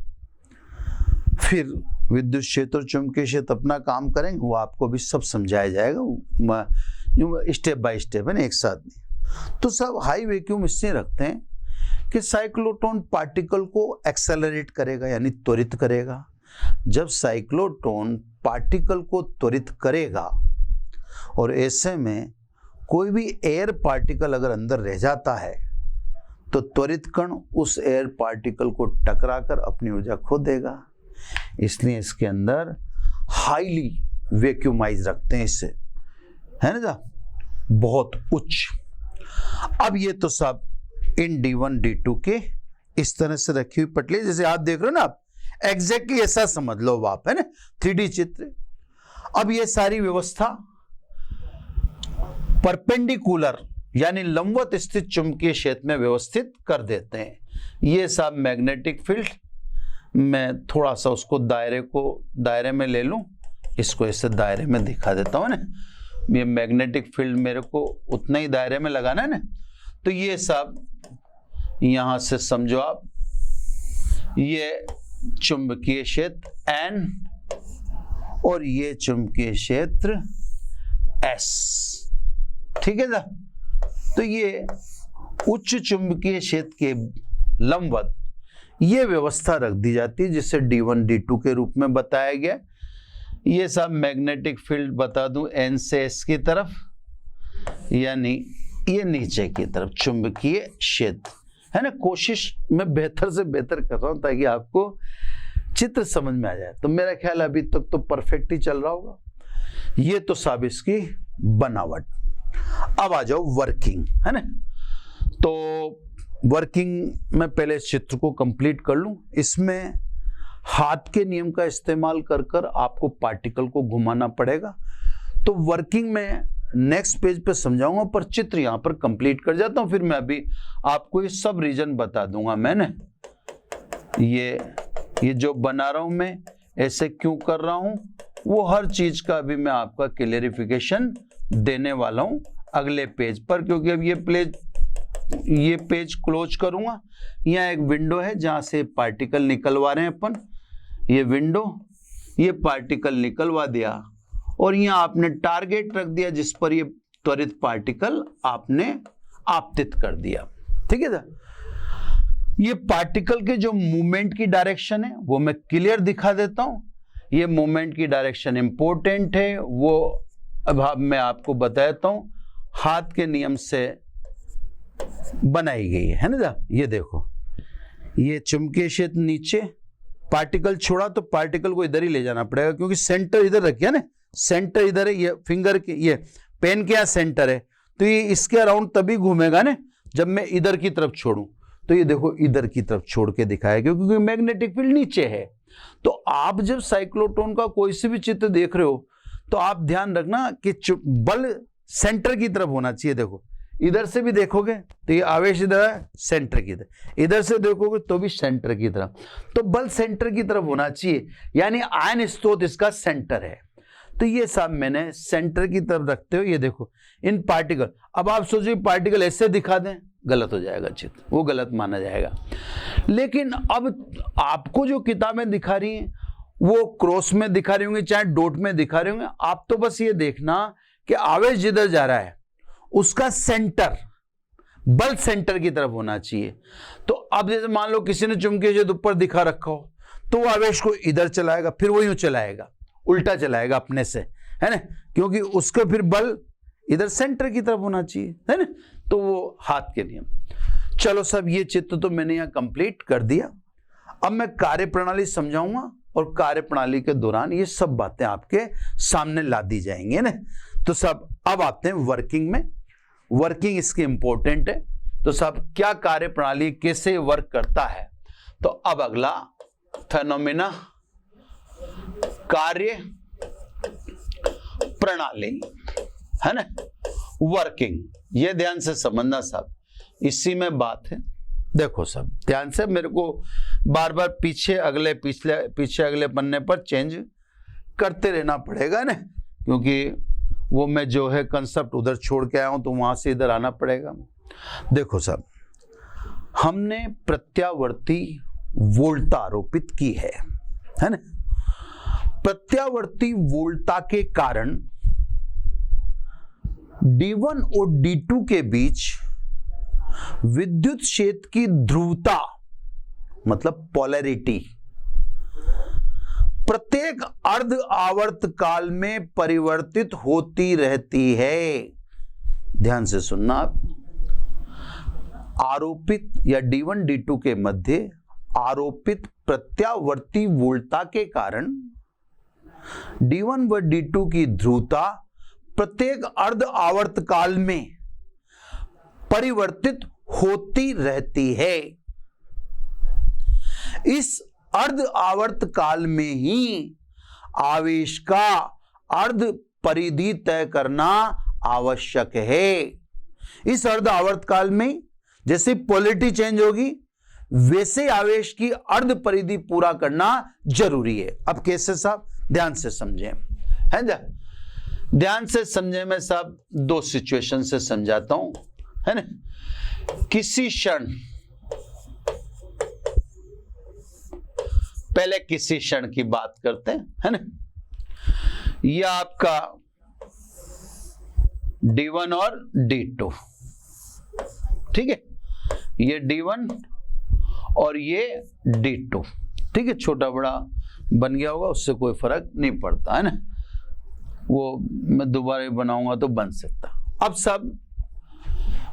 फिर विद्युत क्षेत्र और चुंबकीय क्षेत्र अपना काम करेंगे, वो आपको भी सब समझाया जाएगा स्टेप बाय स्टेप, है ना, एक साथ नहीं। तो सब हाई वैक्यूम इससे रखते हैं कि साइक्लोट्रॉन पार्टिकल को एक्सेलरेट करेगा, यानी त्वरित करेगा। जब साइक्लोट्रॉन पार्टिकल को त्वरित करेगा और ऐसे में कोई भी एयर पार्टिकल अगर अंदर रह जाता है तो त्वरित कण उस एयर पार्टिकल को टकराकर अपनी ऊर्जा खो देगा। इसलिए इसके अंदर हाईली वैक्यूमाइज रखते हैं इसे, है ना, बहुत उच्च। अब ये तो सब इन D1 D2 के इस तरह से रखी हुई पटली, जैसे आप देख रहे हो ना, आप एग्जैक्टली ऐसा समझ लो आप, है ना, 3D चित्र। अब ये सारी व्यवस्था परपेंडिकुलर यानी लंबवत स्थित चुंबकीय क्षेत्र में व्यवस्थित कर देते हैं। ये सब मैग्नेटिक फील्ड, मैं थोड़ा सा उसको दायरे में ले लूं, इसको ऐसे दायरे में दिखा देता हूं ना, ये मैग्नेटिक फील्ड मेरे को उतना ही दायरे में लगाना है ना। तो ये सब यहां से समझो आप, ये चुंबकीय क्षेत्र N और ये चुंबकीय क्षेत्र S, ठीक है ना। तो ये उच्च चुंबकीय क्षेत्र के लंबवत ये व्यवस्था रख दी जाती है, जिसे D1 D2 के रूप में बताया गया। ये सब मैग्नेटिक फील्ड बता दूं N से S की तरफ, यानी ये नीचे की तरफ चुंबकीय क्षेत्र, है ना। कोशिश मैं बेहतर से बेहतर कर रहा हूं ताकि आपको चित्र समझ में आ जाए। तो मेरा ख्याल अभी तक तो परफेक्ट ही चल रहा होगा। ये तो सब इसकी बनावट। अब आ जाओ वर्किंग, है ना। तो वर्किंग में पहले इस चित्र को कंप्लीट कर लूं। इसमें हाथ के नियम का इस्तेमाल कर कर आपको पार्टिकल को घुमाना पड़ेगा। तो वर्किंग में नेक्स्ट पेज पे समझाऊंगा, पर चित्र यहां पर कंप्लीट कर जाता हूं, फिर मैं अभी आपको ये सब रीजन बता दूंगा। मैंने ये जो बना रहा हूं मैं, ऐसे क्यों कर रहा हूं, वो हर चीज का अभी मैं आपका क्लियरिफिकेशन देने वाला हूं अगले पेज पर, क्योंकि अब ये पेज क्लोज करूंगा। यहाँ एक विंडो है जहां से पार्टिकल निकलवा रहे हैं अपन, ये विंडो, ये पार्टिकल निकलवा दिया और यहाँ आपने टारगेट रख दिया जिस पर ये त्वरित पार्टिकल आपने आपतित कर दिया, ठीक है ना। ये पार्टिकल के जो मूवमेंट की डायरेक्शन है वो मैं क्लियर दिखा देता हूं। ये मूवमेंट की डायरेक्शन इंपॉर्टेंट है, वो अब मैं आपको बताता हूं, हाथ के नियम से बनाई गई है ना। ये देखो, ये चुंबकीय क्षेत्र नीचे, पार्टिकल छोड़ा तो पार्टिकल को इधर ही ले जाना पड़ेगा, क्योंकि सेंटर इधर रखिए ना, सेंटर इधर है, ये फिंगर के, ये पेन के यहाँ सेंटर है, तो ये इसके अराउंड तभी घूमेगा ना जब मैं इधर की तरफ छोड़ूं। तो ये देखो इधर की तरफ छोड़ के दिखाया, क्योंकि मैग्नेटिक फील्ड नीचे है। तो आप जब साइक्लोट्रॉन का कोई से भी चित्र देख रहे हो तो आप ध्यान रखना कि बल सेंटर की तरफ होना चाहिए। देखो इधर से भी देखोगे तो ये आवेश इधर है, सेंटर की तरफ, इधर से देखोगे तो भी सेंटर की तरफ, तो बल सेंटर की तरफ होना चाहिए, यानी आयन स्रोत इसका सेंटर है। तो ये सब मैंने सेंटर की तरफ रखते हो, ये देखो इन पार्टिकल। अब आप सोचिए पार्टिकल ऐसे दिखा दें, गलत हो जाएगा चित्र, वो गलत माना जाएगा। लेकिन अब आपको जो किताबें दिखा रही हैं वो क्रॉस में दिखा रही होंगी, चाहे डॉट में दिखा रही होंगे, आप तो बस ये देखना कि आवेश जिधर जा रहा है उसका सेंटर बल सेंटर की तरफ होना चाहिए। तो अब जैसे मान लो किसी ने चुंबकीय क्षेत्र ऊपर दिखा रखा हो, तो वो आवेश को इधर चलाएगा, फिर वो यूं चलाएगा, उल्टा चलाएगा अपने से, है ना, क्योंकि उसका फिर बल इधर सेंटर की तरफ होना चाहिए, है ना। तो वो हाथ के नियम। चलो सब, ये चित्र तो मैंने यहाँ कंप्लीट कर दिया। अब मैं कार्य प्रणाली समझाऊंगा और कार्य प्रणाली के दौरान ये सब बातें आपके सामने ला दी जाएंगी, है ना। तो सब अब आते हैं वर्किंग में। वर्किंग इसकी इंपॉर्टेंट है। तो सब क्या कार्य प्रणाली कैसे वर्क करता है। तो अब अगला फेनोमेना कार्य प्रणाली, है ना, वर्किंग। ये ध्यान से समझना सब, इसी में बात है। देखो सब ध्यान से, मेरे को बार बार पीछे अगले पन्ने पर चेंज करते रहना पड़ेगा ना, क्योंकि वो मैं जो है कंसेप्ट उधर छोड़ के आया हूं, तो वहां से इधर आना पड़ेगा। देखो सब, हमने प्रत्यावर्ती वोल्टता आरोपित की है ना। प्रत्यावर्ती वोल्टता के कारण D1 और D2 के बीच विद्युत क्षेत्र की ध्रुवता, मतलब पोलैरिटी, प्रत्येक अर्ध आवर्त काल में परिवर्तित होती रहती है। ध्यान से सुनना आप। आरोपित या D1 D2 के मध्य आरोपित प्रत्यावर्ती वोल्टता के कारण D1 व D2 की ध्रुवता प्रत्येक अर्ध आवर्त काल में परिवर्तित होती रहती है। इस अर्ध आवर्त काल में ही आवेश का अर्ध परिधि तय करना आवश्यक है। इस अर्ध आवर्त काल में जैसे पोलैरिटी चेंज होगी, वैसे आवेश की अर्ध परिधि पूरा करना जरूरी है। अब कैसे साहब, ध्यान से समझें, है ना। ध्यान से समझे, मैं साहब दो सिचुएशन से समझाता हूं, है ना। किसी क्षण, पहले किसी क्षण की बात करते हैं, है ना। यह आपका D1 और D2, ठीक है, ये D1 और ये D2, ठीक है। छोटा बड़ा बन गया होगा, उससे कोई फर्क नहीं पड़ता, है ना। वो मैं दोबारा बनाऊंगा तो बन सकता। अब सब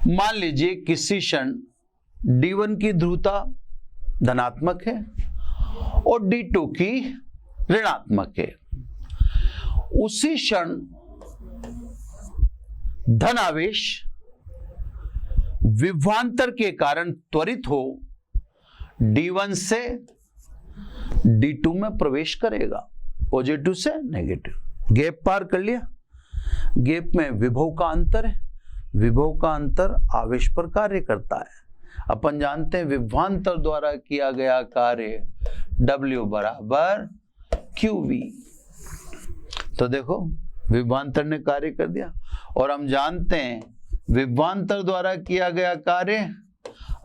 मान लीजिए किसी क्षण D1 की ध्रुवता धनात्मक है और D2 की ऋणात्मक है। उसी क्षण धन आवेश विभवांतर के कारण त्वरित हो D1 से D2 में प्रवेश करेगा, पॉजिटिव से नेगेटिव। गैप पार कर लिया, गैप में विभव का अंतर है, विभव का अंतर आवेश पर कार्य करता है। अपन जानते हैं विभवांतर द्वारा किया गया कार्य W बराबर QV। तो देखो विभवांतर ने कार्य कर दिया, और हम जानते हैं विभवांतर द्वारा किया गया कार्य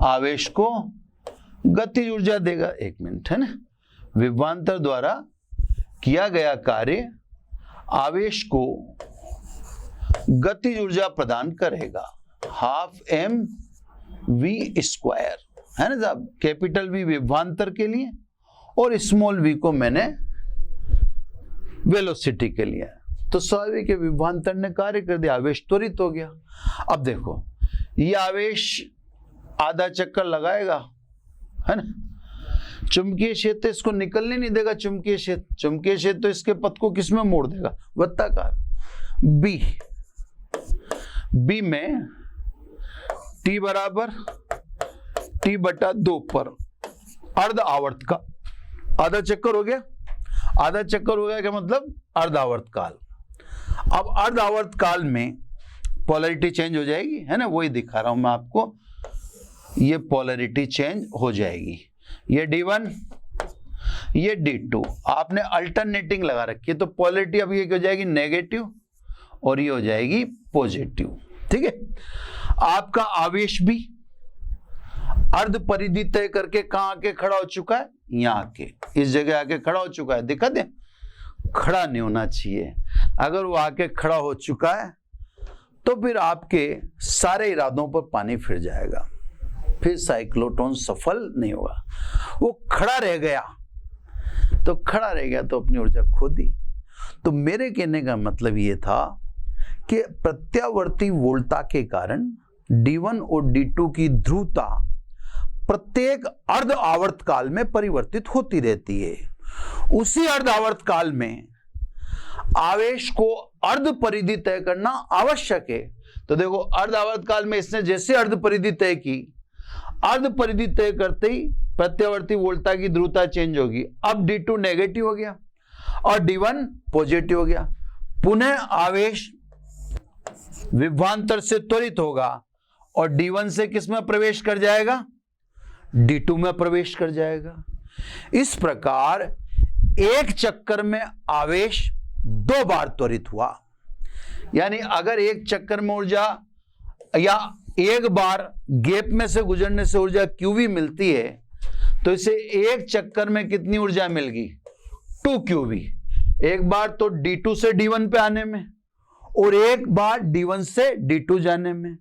आवेश को गतिज ऊर्जा देगा। एक मिनट, है ना। विभवांतर द्वारा किया गया कार्य आवेश को गतिज ऊर्जा प्रदान करेगा, हाफ mv², है ना साहब। कैपिटल V विभवांतर के लिए और स्मॉल v को मैंने वेलोसिटी के लिए। तो स्वाभाविक है विभवांतर ने कार्य कर दिया, आवेश त्वरित हो गया। अब देखो ये आवेश आधा चक्कर लगाएगा, है ना। चुंबकीय क्षेत्र इसको निकलने नहीं देगा। चुंबकीय क्षेत्र तो इसके पथ को किस में मोड़ देगा, वृत्ताकार बी में T बराबर T/2 पर अर्ध आवर्त का आधा चक्कर हो गया। आधा चक्कर हो गया क्या मतलब, अर्ध आवर्त काल। अब अर्ध आवर्त काल में पोलैरिटी चेंज हो जाएगी, है ना। वही दिखा रहा हूं मैं आपको, ये पोलैरिटी चेंज हो जाएगी। ये D1, ये D2, आपने अल्टरनेटिंग लगा रखी है, तो पोलैरिटी अब ये हो जाएगी नेगेटिव और ये हो जाएगी पॉजिटिव, ठीक है। आपका आवेश भी अर्ध परिधि तय करके कहां आके खड़ा हो चुका है, यहां आके इस जगह आके खड़ा हो चुका है। दिक्कत है, खड़ा नहीं होना चाहिए। अगर वो आके खड़ा हो चुका है तो फिर आपके सारे इरादों पर पानी फिर जाएगा, फिर साइक्लोट्रॉन सफल नहीं होगा। वो खड़ा रह गया तो अपनी ऊर्जा खो दी। तो मेरे कहने का मतलब ये था कि प्रत्यावर्ती वोल्टा के कारण D1 और D2 की ध्रुवता प्रत्येक अर्ध आवर्त काल में परिवर्तित होती रहती है। उसी अर्ध आवर्त काल में आवेश को अर्ध परिधि तय करना आवश्यक है। तो देखो, अर्ध आवर्त काल में इसने जैसे अर्ध परिधि तय की, अर्ध परिधि तय करते ही प्रत्यावर्ती वोल्टा की ध्रुवता चेंज होगी। अब D2 नेगेटिव हो गया और D1 पॉजिटिव हो गया। पुनः आवेश विभवांतर से त्वरित होगा और D1 से किस में प्रवेश कर जाएगा? D2 में प्रवेश कर जाएगा। इस प्रकार एक चक्कर में आवेश 2 बार त्वरित हुआ। यानी अगर एक चक्कर में ऊर्जा या एक बार गैप में से गुजरने से ऊर्जा QV मिलती है, तो इसे एक चक्कर में कितनी ऊर्जा मिल गई? 2QV। एक बार तो D2 से D1 पे आने में और एक बार D1 से D2 जाने में।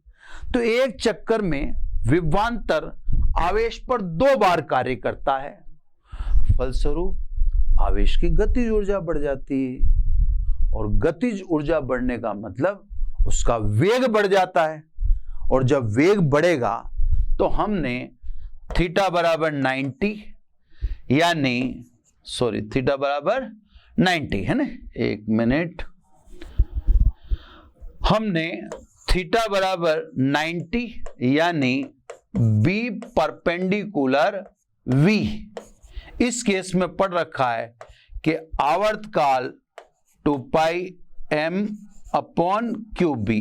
तो एक चक्कर में विभवांतर आवेश पर 2 बार कार्य करता है। फलस्वरूप आवेश की गतिज ऊर्जा बढ़ जाती है और गतिज ऊर्जा बढ़ने का मतलब उसका वेग बढ़ जाता है। और जब वेग बढ़ेगा तो हमने थीटा बराबर 90 थीटा बराबर 90 है ना, एक मिनट, हमने थीटा बराबर 90 यानी B परपेंडिकुलर V इस केस में पढ़ रखा है कि आवर्तकाल 2 पाई m अपॉन QB,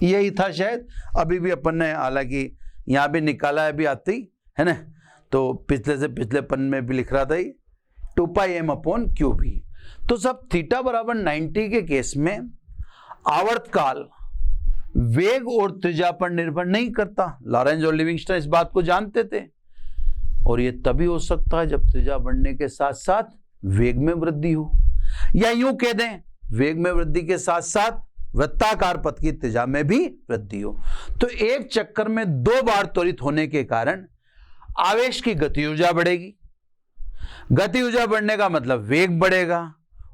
यही था शायद। अभी भी अपन ने हालांकि यहां भी निकाला है, भी आती है ना, तो पिछले से पिछले पन में भी लिख रहा था 2 पाई m अपॉन QB। तो सब थीटा बराबर 90 के केस में आवर्तकाल वेग और त्रिज्या पर निर्भर नहीं करता। लॉरेंज और लिविंगस्टन इस बात को जानते थे। और यह तभी हो सकता है जब त्रिज्या बढ़ने के साथ साथ वेग में वृद्धि हो, या यूं कह दें वेग में वृद्धि के साथ साथ वृत्ताकार पथ की त्रिज्या में भी वृद्धि हो। तो एक चक्कर में 2 बार त्वरित होने के कारण आवेश की गति ऊर्जा बढ़ेगी। गति ऊर्जा बढ़ने का मतलब वेग बढ़ेगा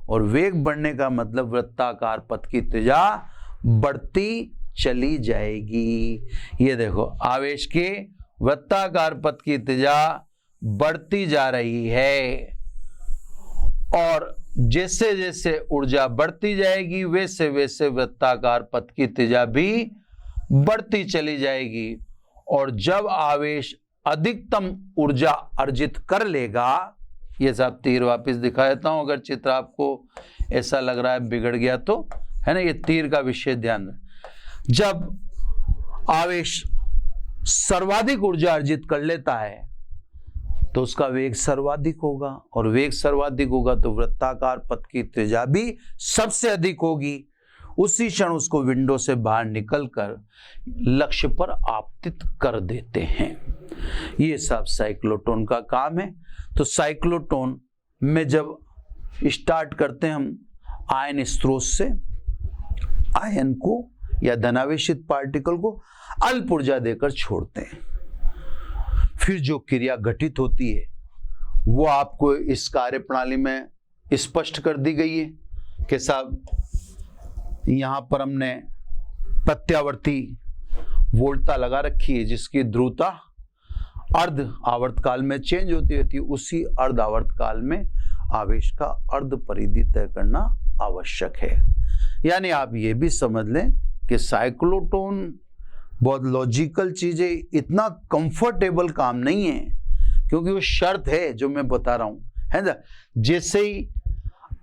और वेग बढ़ने का मतलब वृत्ताकार पथ की त्रिज्या बढ़ती चली जाएगी। ये देखो, आवेश के वृत्ताकार पथ की त्रिज्या बढ़ती जा रही है और जैसे जैसे ऊर्जा बढ़ती जाएगी वैसे वैसे वृत्ताकार पथ की त्रिज्या भी बढ़ती चली जाएगी। और जब आवेश अधिकतम ऊर्जा अर्जित कर लेगा, ये सब तीर वापस दिखा देता हूं, अगर चित्र आपको ऐसा लग रहा है बिगड़ गया तो, है ना, ये तीर का विषय ध्यान रखें। जब आवेश सर्वाधिक ऊर्जा अर्जित कर लेता है तो उसका वेग सर्वाधिक होगा और वेग सर्वाधिक होगा तो वृत्ताकार पथ की त्रिज्या भी सबसे अधिक होगी। उसी क्षण उसको विंडो से बाहर निकलकर लक्ष्य पर आपतित कर देते हैं। ये सब साइक्लोट्रॉन का काम है। तो साइक्लोट्रॉन में जब स्टार्ट करते हैं हम आयन स्रोत से, आयन को या धनावेशित पार्टिकल को अल्प ऊर्जा देकर छोड़ते हैं। फिर जो क्रिया घटित होती है वो आपको इस कार्य प्रणाली में स्पष्ट कर दी गई है कि साहब यहां पर हमने प्रत्यावर्ती वोल्टा लगा रखी है जिसकी ध्रुवता अर्ध आवर्तकाल में चेंज होती रहती है। उसी अर्ध आवर्तकाल में आवेश का अर्ध परिधि तय करना आवश्यक है। यानी आप ये भी समझ लें कि साइक्लोट्रॉन बहुत लॉजिकल चीज है, इतना कंफर्टेबल काम नहीं है, क्योंकि वो शर्त है जो मैं बता रहा हूं, है ना। जैसे ही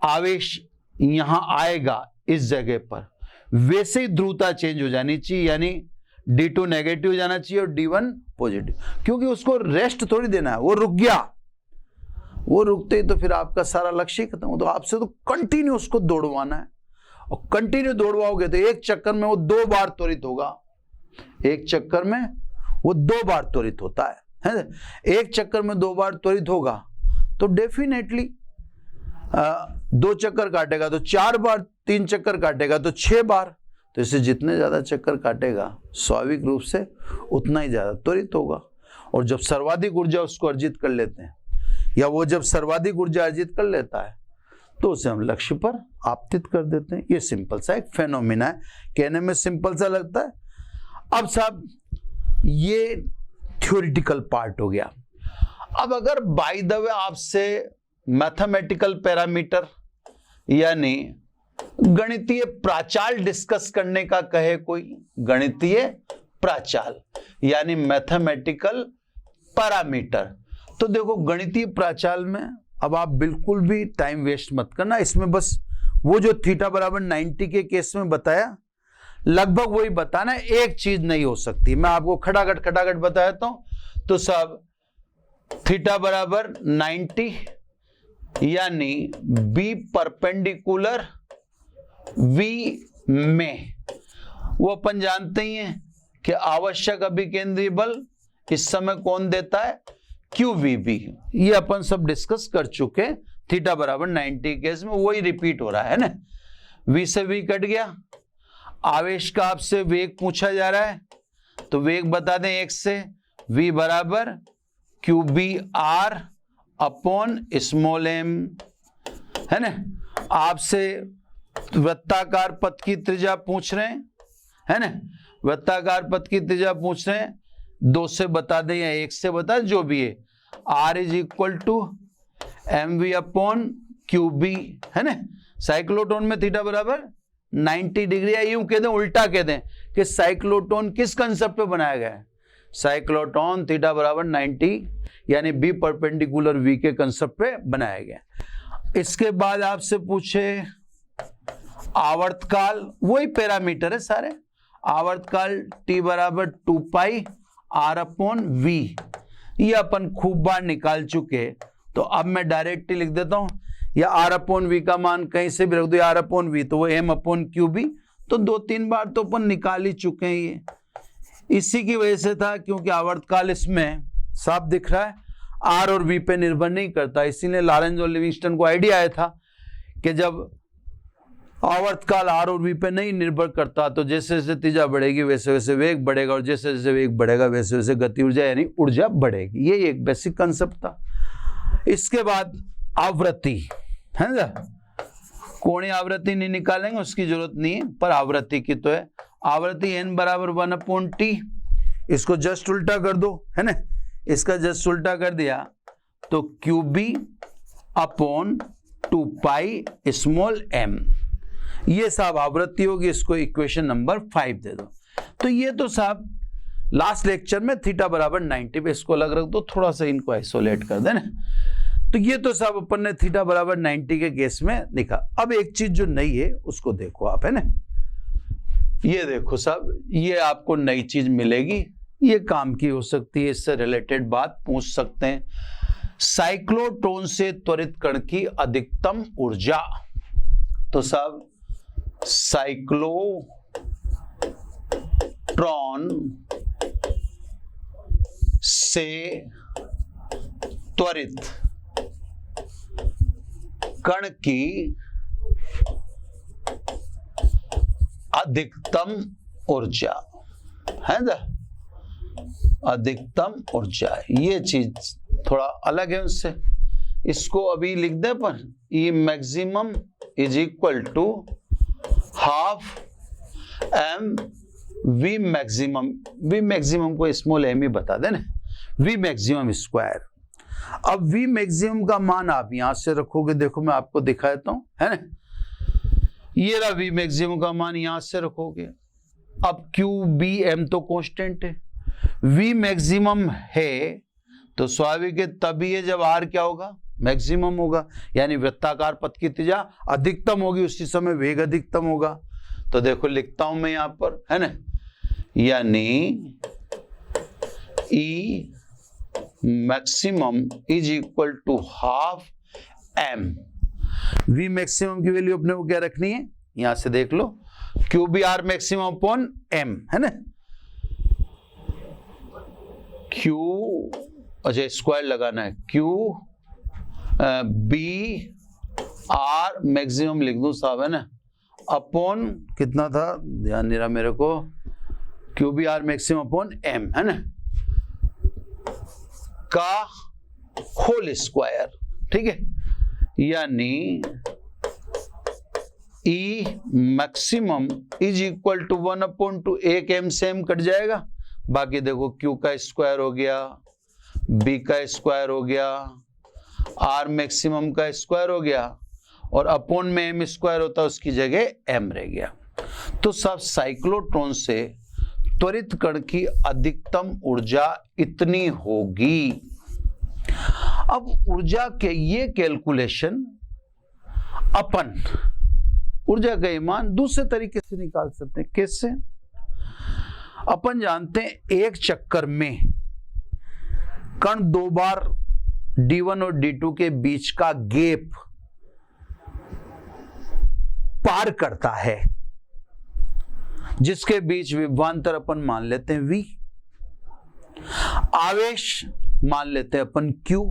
आवेश यहां आएगा इस जगह पर, वैसे ही ध्रुवता चेंज हो जानी चाहिए, यानी D2 नेगेटिव हो जाना चाहिए और D1 पॉजिटिव, क्योंकि उसको रेस्ट थोड़ी देना है। वो रुक गया, वो रुकते ही तो फिर आपका सारा लक्ष्य खत्म हो। तो आपसे तो कंटिन्यू उसको दौड़वाना है और कंटिन्यू दौड़वाओगे तो एक चक्कर में वो 2 बार त्वरित होगा। एक चक्कर में वो 2 बार त्वरित होता है ना? एक चक्कर में 2 बार त्वरित होगा तो डेफिनेटली 2 चक्कर काटेगा तो 4 बार, 3 चक्कर काटेगा तो 6 बार, तो इससे जितने ज़्यादा चक्कर काटेगा स्वाभाविक रूप से उतना ही ज़्यादा त्वरित होगा। और जब सर्वाधिक ऊर्जा उसको अर्जित कर लेते हैं, या वो जब सर्वाधिक ऊर्जा अर्जित कर लेता है, तो उसे हम लक्ष्य पर आपतित कर देते हैं। ये सिंपल सा एक फेनोमेना है, कहने में सिंपल सा लगता है। अब साहब ये थ्योरेटिकल पार्ट हो गया। अब अगर बाय द वे आपसे मैथमेटिकल पैरामीटर यानी गणितीय प्राचाल डिस्कस करने का कहे कोई, गणितीय प्राचाल यानी मैथमेटिकल पैरामीटर, तो देखो गणितीय प्राचाल में अब आप बिल्कुल भी टाइम वेस्ट मत करना। इसमें बस वो जो थीटा बराबर 90 के केस में बताया लगभग वही बताना, एक चीज नहीं हो सकती। मैं आपको खटाखट बता देता हूं। तो सब थीटा बराबर 90 यानी बी परपेंडिकुलर वी में, वो अपन जानते ही हैं कि आवश्यक अभिकेंद्रीय बल इस समय कौन देता है, QVB। ये अपन सब डिस्कस कर चुके। थीटा बराबर 90 केस में वही रिपीट हो रहा है ना। V से V कट गया, आवेश का आपसे वेग पूछा जा रहा है, तो वेग बता दें 1 से। V बराबर QBR अपॉन स्मॉल m, है ना। आपसे वृत्ताकार पथ की त्रिज्या पूछ रहे हैं, है ना, वृत्ताकार पथ की त्रिज्या पूछ रहे हैं। 2 से बता दें या 1 से बता दें, जो भी है। R is equal to mv upon QB, है ना। साइक्लोटोन में थीटा बराबर 90 डिग्री, या यूं कह दें, उल्टा कह दें कि साइक्लोटोन किस कंसेप्ट पे बनाया गया है, साइक्लोटोन थीटा बराबर 90 यानी बी परपेंडिकुलर वी के कंसेप्ट पे बनाया गया। इसके बाद आपसे पूछे आवर्तकाल, वही पैरामीटर है सारे। आवर्तकाल टी बराबर 2 पाई आर अपॉन वी, ये अपन खूब बार निकाल चुके। तो अब मैं डायरेक्टली लिख देता हूं, या आर अपॉन वी का मान कहीं से भी रख दो, आर अपॉन वी तो वो एम अपॉन क्यू बी, तो 2-3 बार तो अपन निकाल ही चुके हैं। ये इसी की वजह से था, क्योंकि आवर्तकाल इसमें साफ दिख रहा है आर और वी पे निर्भर नहीं करता। इसीलिए लॉरेंज और लिविंगस्टन को आइडिया आया था कि जब आवर्तकाल आर और वी पे नहीं निर्भर करता, तो जैसे जैसे त्रिज्या बढ़ेगी वैसे वैसे वेग बढ़ेगा, और जैसे जैसे वेग बढ़ेगा वैसे वैसे गति ऊर्जा यानी ऊर्जा बढ़ेगी। ये एक बेसिक कंसेप्ट था। इसके बाद आवृत्ति, है ना, कोणीय आवृत्ति नहीं निकालेंगे, उसकी जरूरत नहीं है, पर आवृत्ति की तो है। आवृत्ति n बराबर 1/t, इसको जस्ट उल्टा कर दो, है ना। इसका जस्ट उल्टा कर दिया तो QB upon 2 pi small m, ये साहब आवृत्ति होगी। इसको इक्वेशन नंबर 5 दे दो। तो ये तो साहब लास्ट लेक्चर में थीटा बराबर 90 पे, इसको अलग रख दो, थोड़ा सा इनको आइसोलेट कर देना। तो ये तो साहब अपन ने थीटा बराबर 90 के केस में लिखा। अब एक चीज जो नई है उसको देखो आप, है ना। ये देखो साहब, ये आपको नई चीज मिलेगी, ये काम की हो सकती है, इससे रिलेटेड बात पूछ सकते हैं। साइक्लोट्रॉन से त्वरित कण की अधिकतम ऊर्जा। तो साहब साइक्लोट्रॉन से त्वरित कण की अधिकतम ऊर्जा, है ना, अधिकतम ऊर्जा, ये चीज थोड़ा अलग है उससे। इसको अभी लिख दे पर, E maximum is equal to half M V maximum. V maximum को स्मॉल एम ही बता देना, वी मैक्सिमम स्क्वायर। अब वी मैक्सिमम का मान आप यहां से रखोगे, देखो मैं आपको दिखा देता हूं, है ना। ये रहा वी मैक्सिमम का मान, यहां से रखोगे। अब क्यू बी एम तो कांस्टेंट है, वी मैक्सिमम है तो स्वाभाविक है तभी है जब आर क्या होगा, मैक्सिमम होगा, यानी वृत्ताकार पथ की त्रिज्या अधिकतम होगी, उसी समय वेग अधिकतम होगा। तो देखो लिखता हूं मैं यहां पर, है ना, यानी E maximum is equal to half M. V maximum की वैल्यू अपने को क्या रखनी है, यहां से देख लो, Q B R maximum upon M, है ना। क्यू, अच्छा स्क्वायर लगाना है, क्यू बी आर मैक्सिमम लिख दूं साहब, है ना, अपॉन कितना था, ध्यान नहीं रहा मेरे को, Q B R maximum upon M, है ना, का होल स्क्वायर, ठीक है, यानी E maximum is equal to 1/2, एक एम से एम कट जाएगा, बाकी देखो क्यू का स्क्वायर हो गया, बी का स्क्वायर हो गया, आर मैक्सिमम का स्क्वायर हो गया, और अपॉन में एम स्क्वायर होता है, उसकी जगह एम रह गया। तो सब साइक्लोट्रॉन से त्वरित कण की अधिकतम ऊर्जा इतनी होगी। अब ऊर्जा के ये कैलकुलेशन अपन ऊर्जा का मान दूसरे तरीके से निकाल सकते हैं। कैसे? अपन जानते हैं एक चक्कर में कण 2 बार D1 और D2 के बीच का गैप पार करता है, जिसके बीच विभवांतर अपन मान लेते हैं V, आवेश मान लेते हैं अपन Q।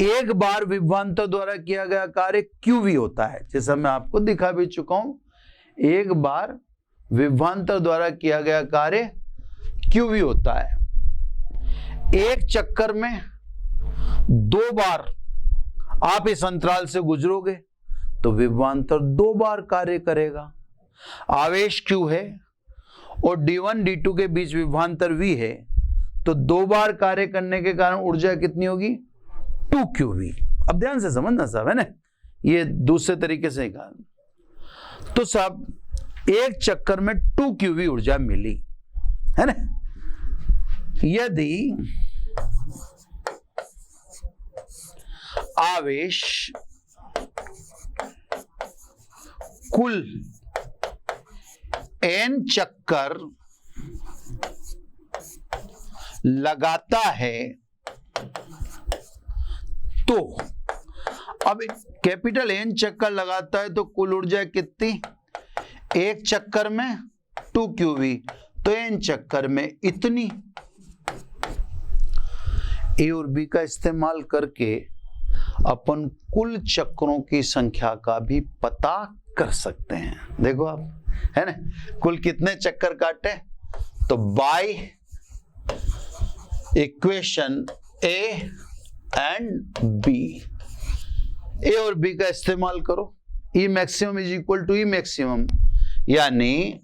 एक बार विभवांतर द्वारा किया गया कार्य QV होता है, जैसा मैं आपको दिखा भी चुका हूं। एक बार विभवांतर द्वारा किया गया कार्य QV होता है। एक चक्कर में 2 बार आप इस अंतराल से गुजरोगे तो विभवांतर 2 बार कार्य करेगा। आवेश Q है और D1 D2 के बीच विभवांतर V है, तो 2 बार कार्य करने के कारण ऊर्जा कितनी होगी? 2QV। अब ध्यान से समझना साहब, है ना, ये दूसरे तरीके से कहा तो साहब एक चक्कर में 2QV ऊर्जा मिली, है ना। यदि आवेश कुल n चक्कर लगाता है तो अब कैपिटल N चक्कर लगाता है तो कुल ऊर्जा कितनी? एक चक्कर में 2QV, तो N चक्कर में इतनी। A और B का इस्तेमाल करके अपन कुल चक्रों की संख्या का भी पता कर सकते हैं। देखो आप, है ना, कुल कितने चक्कर काटे, तो by equation A and B, A और B का इस्तेमाल करो। E maximum is equal to E maximum, यानी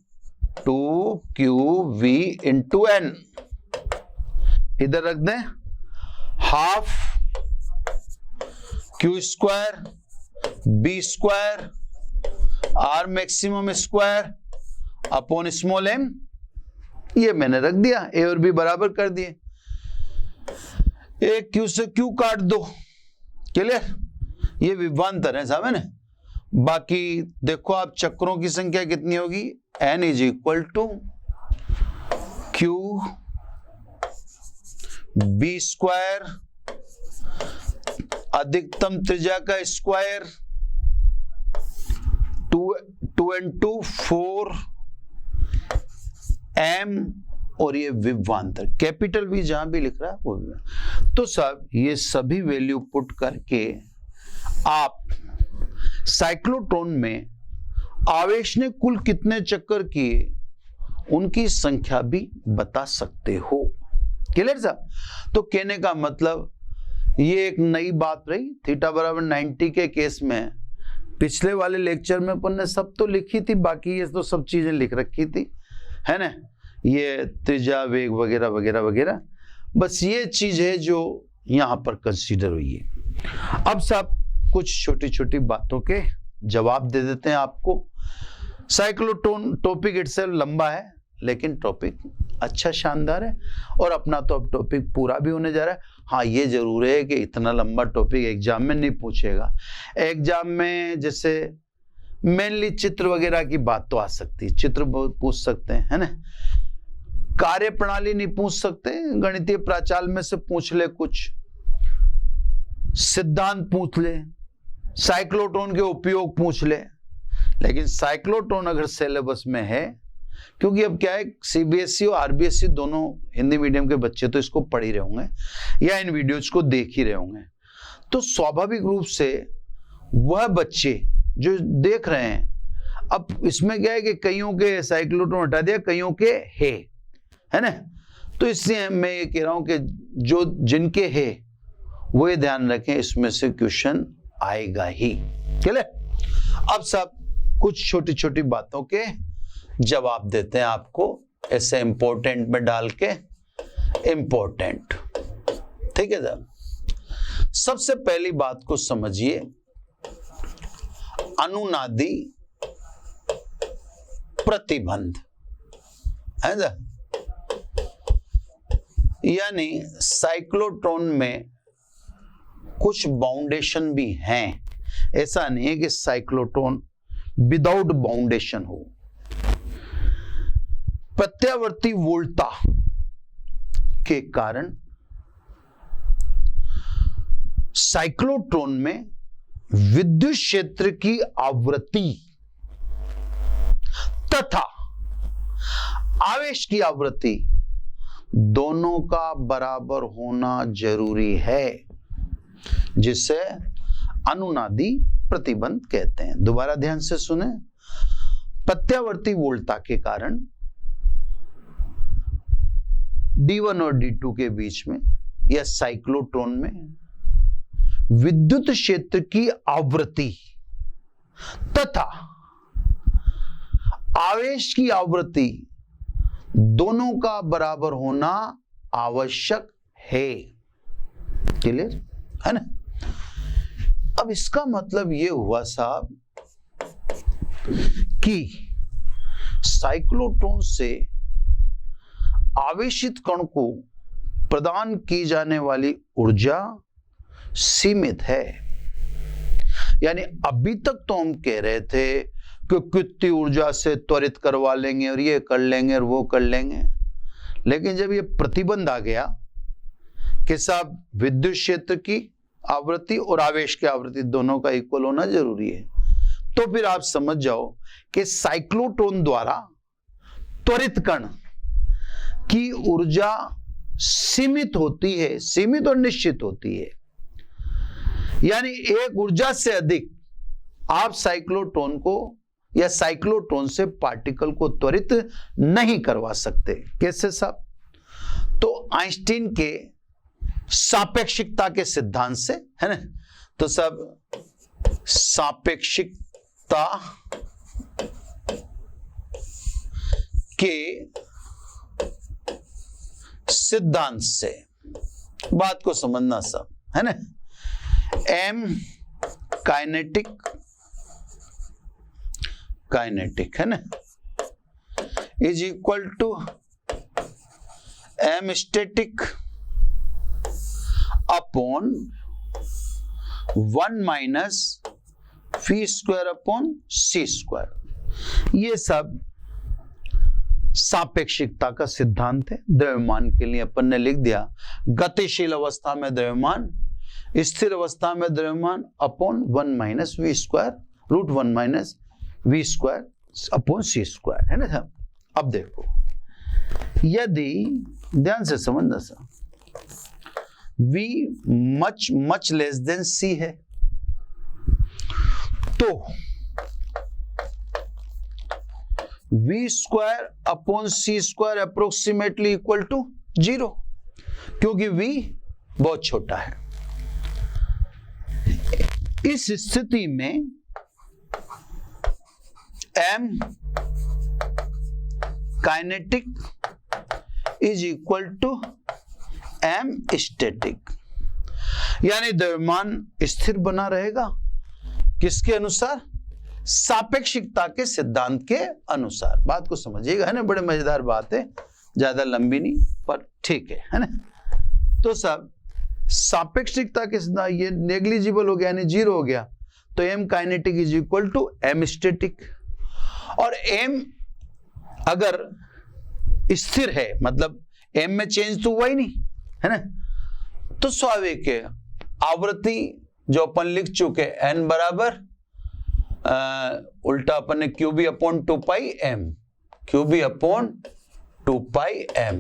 2QV इंटू N, इधर रख दें, half Q square B square R maximum square upon small m, ये मैंने रख दिया। A और B बराबर कर दिए, एक Q से Q काट दो, क्लियर, ये विभवांतर है साहब, है ना। बाकी देखो आप चक्रों की संख्या कितनी होगी, N is equal to Q B square अधिकतम त्रिज्या का स्क्वायर 2 and 2 4 m, और ये विभवांतर कैपिटल V जहां भी लिख रहा है वो भी। तो सब ये सभी वैल्यू पुट करके आप साइक्लोट्रॉन में आवेश ने कुल कितने चक्कर किए उनकी संख्या भी बता सकते हो। क्लियर साहब? तो कहने का मतलब ये एक नई बात रही। थीटा बराबर 90 के केस में पिछले वाले लेक्चर में अपन ने सब तो लिखी थी, बाकी ये तो सब चीजें लिख रखी थी, है ना, ये त्रिज्या वेग वगैरह वगैरह वगैरह, बस ये चीज है जो यहां पर कंसीडर हुई है। अब सब कुछ छोटी छोटी बातों के जवाब दे देते हैं आपको। साइक्लोट्रॉन टॉपिक इटसेल्फ लंबा है, लेकिन टॉपिक अच्छा शानदार है, और अपना तो अब टॉपिक पूरा भी होने जा रहा है। हाँ, ये जरूर है कि इतना लंबा टॉपिक एग्जाम में नहीं पूछेगा। एग्जाम में जैसे मेनली चित्र वगैरह की बात तो आ सकती है, चित्र बहुत पूछ सकते हैं, है ना। कार्य प्रणाली नहीं पूछ सकते, गणितीय प्राचाल में से पूछ ले, कुछ सिद्धांत पूछ ले, साइक्लोट्रॉन के उपयोग पूछ ले। लेकिन साइक्लोट्रॉन अगर सिलेबस में है, क्योंकि अब क्या है, सीबीएसई और आरबीएसई दोनों हिंदी मीडियम के बच्चे तो इसको पढ़ ही रहे होंगे या इन वीडियोज को देख ही रहे होंगे, तो स्वाभाविक रूप से वह बच्चे जो देख रहे हैं अब इसमें क्या है कि कईयों के साइक्लोट्रॉन हटा दिया, कईयों के है ना, तो इसलिए मैं ये कह रहा हूं कि जो जिनके है वो ये ध्यान रखें, इसमें से क्वेश्चन आएगा ही। क्लियर? अब सब कुछ छोटी छोटी बातों के जवाब देते हैं आपको ऐसे इंपॉर्टेंट में डाल के, इंपॉर्टेंट। ठीक है सर, सबसे पहली बात को समझिए, अनुनादी प्रतिबंध है ना, यानी साइक्लोट्रॉन में कुछ बाउंडेशन भी हैं। ऐसा नहीं है कि साइक्लोट्रॉन विदाउट बाउंडेशन हो। प्रत्यावर्ती वोल्टा के कारण साइक्लोट्रॉन में विद्युत क्षेत्र की आवृत्ति तथा आवेश की आवृत्ति दोनों का बराबर होना जरूरी है, जिसे अनुनादी प्रतिबंध कहते हैं। दोबारा ध्यान से सुने, प्रत्यावर्ती वोल्टा के कारण D1 और D2 के बीच में या साइक्लोट्रॉन में विद्युत क्षेत्र की आवृत्ति तथा आवेश की आवृत्ति दोनों का बराबर होना आवश्यक है। क्लियर है ना? अब इसका मतलब यह हुआ साहब कि साइक्लोट्रॉन से आवेशित कण को प्रदान की जाने वाली ऊर्जा सीमित है। यानी अभी तक तो हम कह रहे थे कि कितनी ऊर्जा से त्वरित करवा लेंगे और ये कर लेंगे और वो कर लेंगे, लेकिन जब ये प्रतिबंध आ गया कि साहब विद्युत क्षेत्र की आवृत्ति और आवेश की आवृत्ति दोनों का इक्वल होना जरूरी है, तो फिर आप समझ जाओ कि साइक्लोट्रॉन द्वारा त्वरित कण की ऊर्जा सीमित होती है, सीमित और निश्चित होती है। यानी एक ऊर्जा से अधिक आप साइक्लोट्रॉन को या साइक्लोट्रॉन से पार्टिकल को त्वरित नहीं करवा सकते। कैसे साहब? तो आइंस्टीन के सापेक्षिकता के सिद्धांत से, है ना, तो सब सापेक्षिकता के सिद्धांत से बात को समझना सब, है ना। एम काइनेटिक है ना, is equal to M static upon 1 minus v square upon c square. ये सब सापेक्षिकता का सिद्धांत है। द्रव्यमान के लिए अपन ने लिख दिया गतिशील अवस्था में द्रव्यमान, स्थिर अवस्था में द्रव्यमान upon 1 minus v square root 1 minus v square upon c square, है ना साहब। अब देखो, यदि ध्यान से समझना sir, v much much less than c है तो v square upon c square approximately equal to 0, क्योंकि v बहुत छोटा है। इस स्थिति में m kinetic is equal to m static, यानी द्रव्यमान स्थिर बना रहेगा किसके अनुसार? सापेक्षिकता के सिद्धांत के अनुसार। बात को समझिएगा, है ना, बड़े मजेदार बात है, ज्यादा लंबी नहीं पर ठीक है ना। तो सब सापेक्षिकता के सिद्धांत, ये नेग्लिजिबल हो गया यानी 0 हो गया, तो m kinetic is equal to m static. और m अगर स्थिर है, मतलब m में चेंज तो हुआ ही नहीं, है ना, तो स्वाभाविक है आवृत्ति जो अपन लिख चुके n बराबर उल्टा अपन ने QB अपॉन 2 पाई m, QB अपॉन 2 पाई m।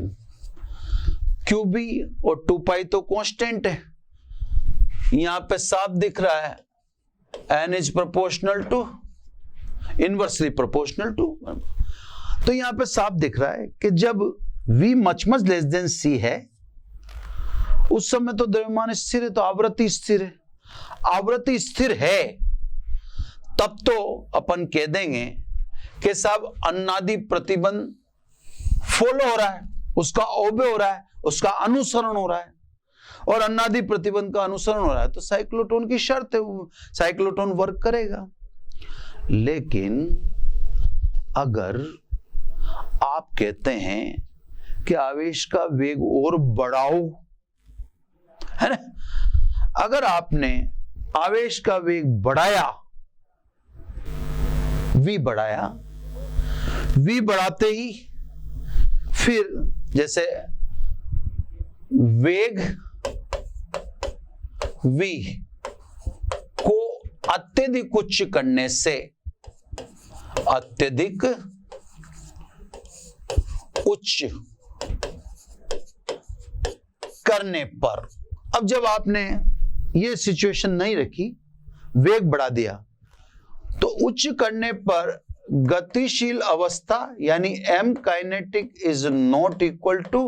QB और 2 पाई तो कांस्टेंट है, यहां पे साफ दिख रहा है n is proportional to inversely proportional to. तो यहां पे साफ दिख रहा है कि जब v much much less than c है उस समय तो द्रव्यमान स्थिर है, तो आवृत्ति स्थिर है। आवृत्ति स्थिर है तब तो अपन कह देंगे कि साहब अन्नादि प्रतिबंध फॉलो हो रहा है, उसका ओबे हो रहा है, उसका अनुसरण हो रहा है, और अन्नादि प्रतिबंध का अनुसरण हो रहा है तो साइक्लोट्रॉन की शर्त है, साइक्लोट्रॉन वर्क करेगा। लेकिन अगर आप कहते हैं कि आवेश का वेग और बढ़ाओ, है ना, अगर आपने आवेश का वेग बढ़ाया, v बढ़ाया, v बढ़ाते ही फिर जैसे वेग v को अत्यधिक उच्च करने से, अत्यधिक उच्च करने पर, अब जब आपने ये सिचुएशन नहीं रखी, वेग बढ़ा दिया, तो उच्च करने पर गतिशील अवस्था यानी m kinetic is not equal to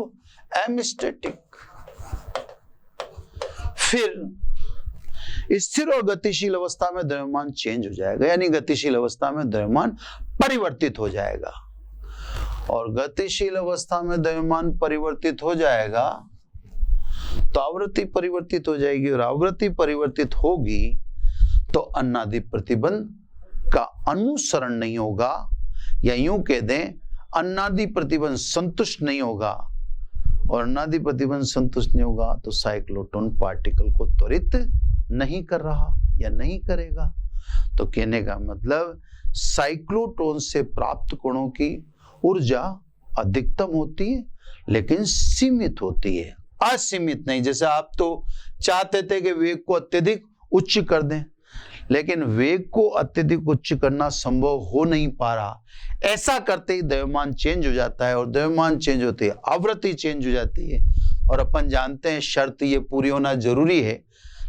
m static. फिर स्थिर और गतिशील अवस्था में द्रव्यमान चेंज हो जाएगा, यानी गतिशील अवस्था में द्रव्यमान परिवर्तित हो जाएगा, और गतिशील अवस्था में द्रव्यमान परिवर्तित हो जाएगा तो आवृत्ति परिवर्तित हो जाएगी, और आवृत्ति परिवर्तित होगी तो अन्नादि प्रतिबंध का अनुसरण नहीं होगा, या यूं कह दें अन्नादि प्रतिबंध संतुष्ट नहीं होगा, और अन्नादि प्रतिबंध संतुष्ट नहीं होगा तो साइक्लोट्रॉन पार्टिकल को त्वरित नहीं कर रहा या नहीं करेगा। तो कहने का मतलब साइक्लोट्रॉन से प्राप्त कणों की ऊर्जा अधिकतम होती है लेकिन सीमित होती है, असीमित नहीं। जैसे आप तो चाहते थे कि वेग को अत्यधिक उच्च कर दें, लेकिन वेग को अत्यधिक उच्च करना संभव हो नहीं पा रहा। ऐसा करते ही द्रव्यमान चेंज हो जाता है, और द्रव्यमान चेंज होते ही आवृत्ति चेंज हो जाती है, और अपन जानते हैं शर्त ये पूरी होना जरूरी है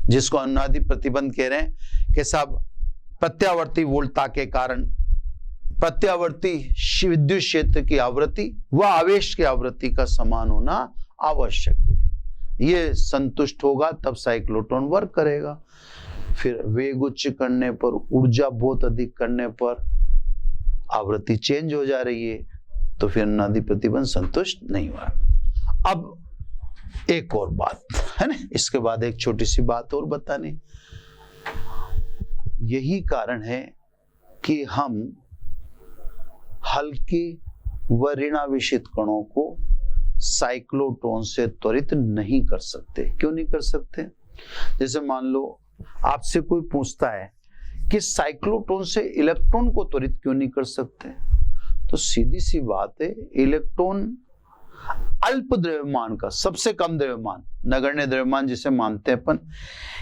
जिसको अन्नादि प्रतिबंध कह रहे हैं कि साहब प्रत्यावर्ती वोल्टता के कारण प्रत्यावर्ती विद्युत क्षेत्र की आवृत्ति व आवेश की आवृत्ति का समान होना आवश्यक है। ये संतुष्ट होगा तब साइक्लोट्रॉन वर्क करेगा। फिर वेग उच्च करने पर, ऊर्जा बहुत अधिक करने पर आवृत्ति चेंज हो जा रही है, तो फिर अन्नादि प्रतिबंध संतुष्ट नहीं हुआ। अब एक और बात है ना, इसके बाद एक छोटी सी बात और बतानी। यही कारण है कि हम हल्के व ऋणावेशित कणों को साइक्लोट्रॉन से त्वरित नहीं कर सकते। क्यों नहीं कर सकते? जैसे मान लो आपसे कोई पूछता है कि साइक्लोट्रॉन से इलेक्ट्रॉन को त्वरित क्यों नहीं कर सकते, तो सीधी सी बात है, इलेक्ट्रॉन अल्प द्रव्यमान का, सबसे कम द्रव्यमान, नगण्य द्रव्यमान जिसे मानते हैं अपन,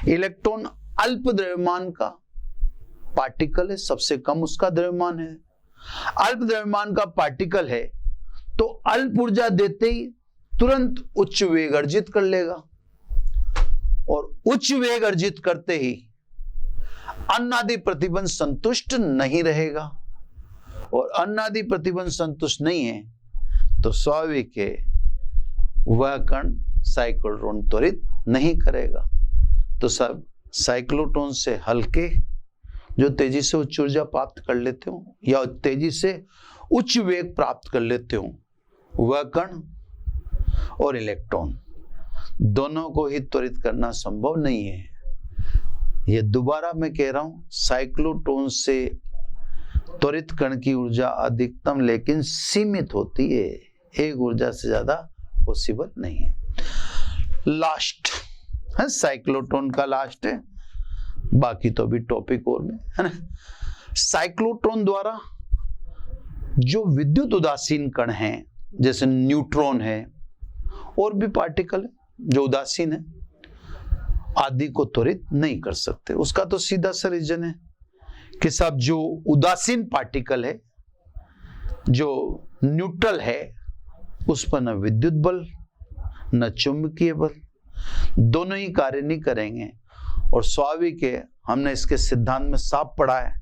इलेक्ट्रॉन अल्प द्रव्यमान का पार्टिकल है, सबसे कम उसका द्रव्यमान है। अल्प द्रव्यमान का पार्टिकल है तो अल्प ऊर्जा देते ही तुरंत उच्च वेग अर्जित कर लेगा, और उच्च वेग अर्जित करते ही अन्नादि प्रतिबंध संतुष्ट नहीं रहेगा, और अन्नादि प्रतिबंध संतुष्ट नहीं है तो स्वाभाविक है वह कण साइक्लोट्रॉन त्वरित नहीं करेगा। तो सब साइक्लोट्रॉन से हल्के जो तेजी से उच्च ऊर्जा प्राप्त कर लेते हो या तेजी से उच्च वेग प्राप्त कर लेते हो, वह कण और इलेक्ट्रॉन दोनों को ही त्वरित करना संभव नहीं है। ये दोबारा मैं कह रहा हूं, साइक्लोट्रॉन से त्वरित कण की ऊर्जा अधिकतम लेकिन सीमित होती है, एक ऊर्जा से ज्यादा पॉसिबल नहीं है। लास्ट है साइक्लोट्रॉन का, लास्ट है, बाकी तो अभी टॉपिक और में है ना। साइक्लोट्रॉन द्वारा जो विद्युत उदासीन कण हैं, जैसे न्यूट्रॉन है और भी पार्टिकल है जो उदासीन है, आदि को त्वरित नहीं कर सकते। उसका तो सीधा सा रीजन है कि साहब जो उदासीन पार्टिकल है, जो न्यूट्रल है, उस पर न विद्युत बल न चुंबकीय बल, दोनों ही कार्य नहीं करेंगे। और स्वाभाविक है, हमने इसके सिद्धांत में साफ पढ़ा है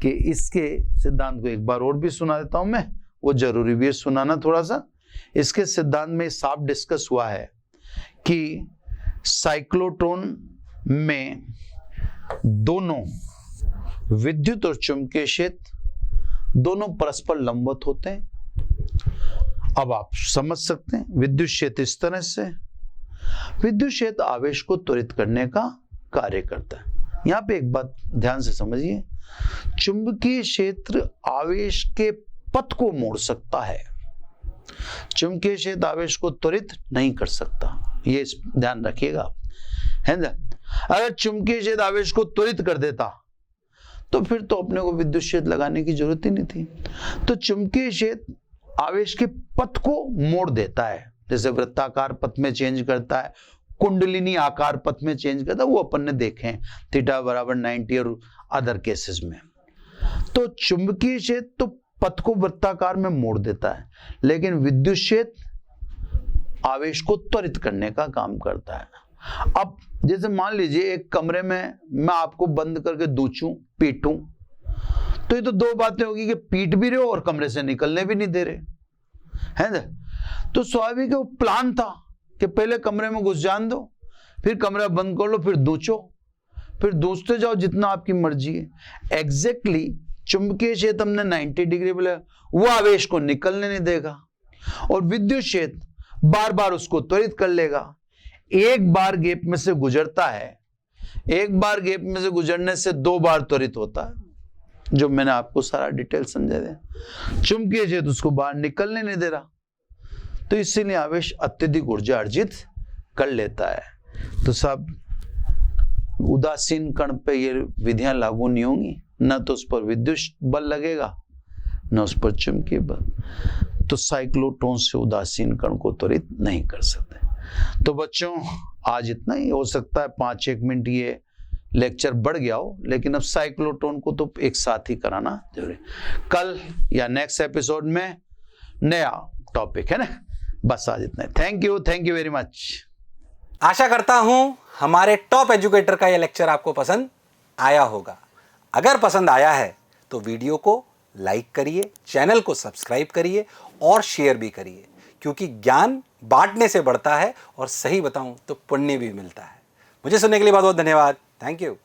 कि इसके सिद्धांत को एक बार और भी सुना देता हूं मैं, वो जरूरी भी है सुनाना थोड़ा सा। इसके सिद्धांत में साफ डिस्कस हुआ है कि साइक्लोट्रॉन में दोनों विद्युत और चुंबकीय क्षेत्र दोनों परस्पर लंबवत होते हैं। अब आप समझ सकते हैं विद्युत क्षेत्र इस तरह से, विद्युत क्षेत्र आवेश को त्वरित करने का कार्य करता है। यहां पे एक बात ध्यान से समझिए, चुंबकीय क्षेत्र आवेश के पथ को मोड़ सकता है, चुंबकीय क्षेत्र आवेश को त्वरित नहीं कर सकता, ये ध्यान रखिएगा, है ना। अगर चुंबकीय क्षेत्र आवेश को त्वरित कर देता तो फिर तो अपने को विद्युत क्षेत्र लगाने की जरूरत ही नहीं थी। तो चुंबकीय क्षेत्र आवेश के पथ को मोड़ देता है, जैसे वृत्ताकार पथ में चेंज करता है, कुंडलिनी आकार पथ में चेंज करता है, वो अपन ने देखे हैं थीटा बराबर 90 और अदर केसेस में। तो चुंबकीय क्षेत्र तो पथ को वृत्ताकार में मोड़ देता है, लेकिन विद्युत क्षेत्र आवेश को त्वरित करने का काम करता है। अब जैसे मान लीजिए एक कमरे में मैं आपको बंद करके दूचूं, पीटूं, तो ये तो दो बातें होगी कि पीट भी रहे हो और कमरे से निकलने भी नहीं दे रहे, है ना। तो स्वाभाविक है वो प्लान था कि पहले कमरे में घुस जान दो, फिर कमरा बंद कर लो, फिर दूचो, फिर दूसते जाओ जितना आपकी मर्जी है। एग्जैक्टली चुंबकीय क्षेत्र हमने 90 डिग्री बोला, वो आवेश को निकलने नहीं देगा और विद्युत क्षेत्र बार बार उसको त्वरित कर लेगा। एक बार गैप में से गुजरता है, एक बार गैप में से गुजरने से दो बार त्वरित होता है, जो मैंने आपको सारा डिटेल समझा दिया। चुंबकीय क्षेत्र उसको बाहर निकलने नहीं दे रहा, तो इसीलिए आवेश अत्यधिक ऊर्जा अर्जित कर लेता है। तो सब उदासीन कण पे ये विधियां लागू नहीं होंगी, न तो उस पर विद्युत बल लगेगा न उस पर चुंबकीय बल। तो साइक्लोट्रॉन से उदासीन कण को त्वरित नहीं कर सकते। तो बच्चों आज इतना ही, हो सकता है 5-1 मिनट ये लेक्चर बढ़ गया हो, लेकिन अब साइक्लोट्रॉन को तो एक साथ ही कराना जरूरी। कल या नेक्स्ट एपिसोड में नया टॉपिक है ना। बस आज इतना ही। Thank you very much. आशा करता हूं हमारे टॉप एजुकेटर का यह लेक्चर आपको पसंद आया होगा। अगर पसंद आया है तो वीडियो को लाइक करिए, चैनल को सब्सक्राइब करिए और शेयर भी करिए, क्योंकि ज्ञान बांटने से बढ़ता है और सही बताऊं तो पुण्य भी मिलता है। मुझे सुनने के लिए बहुत बहुत धन्यवाद। Thank you.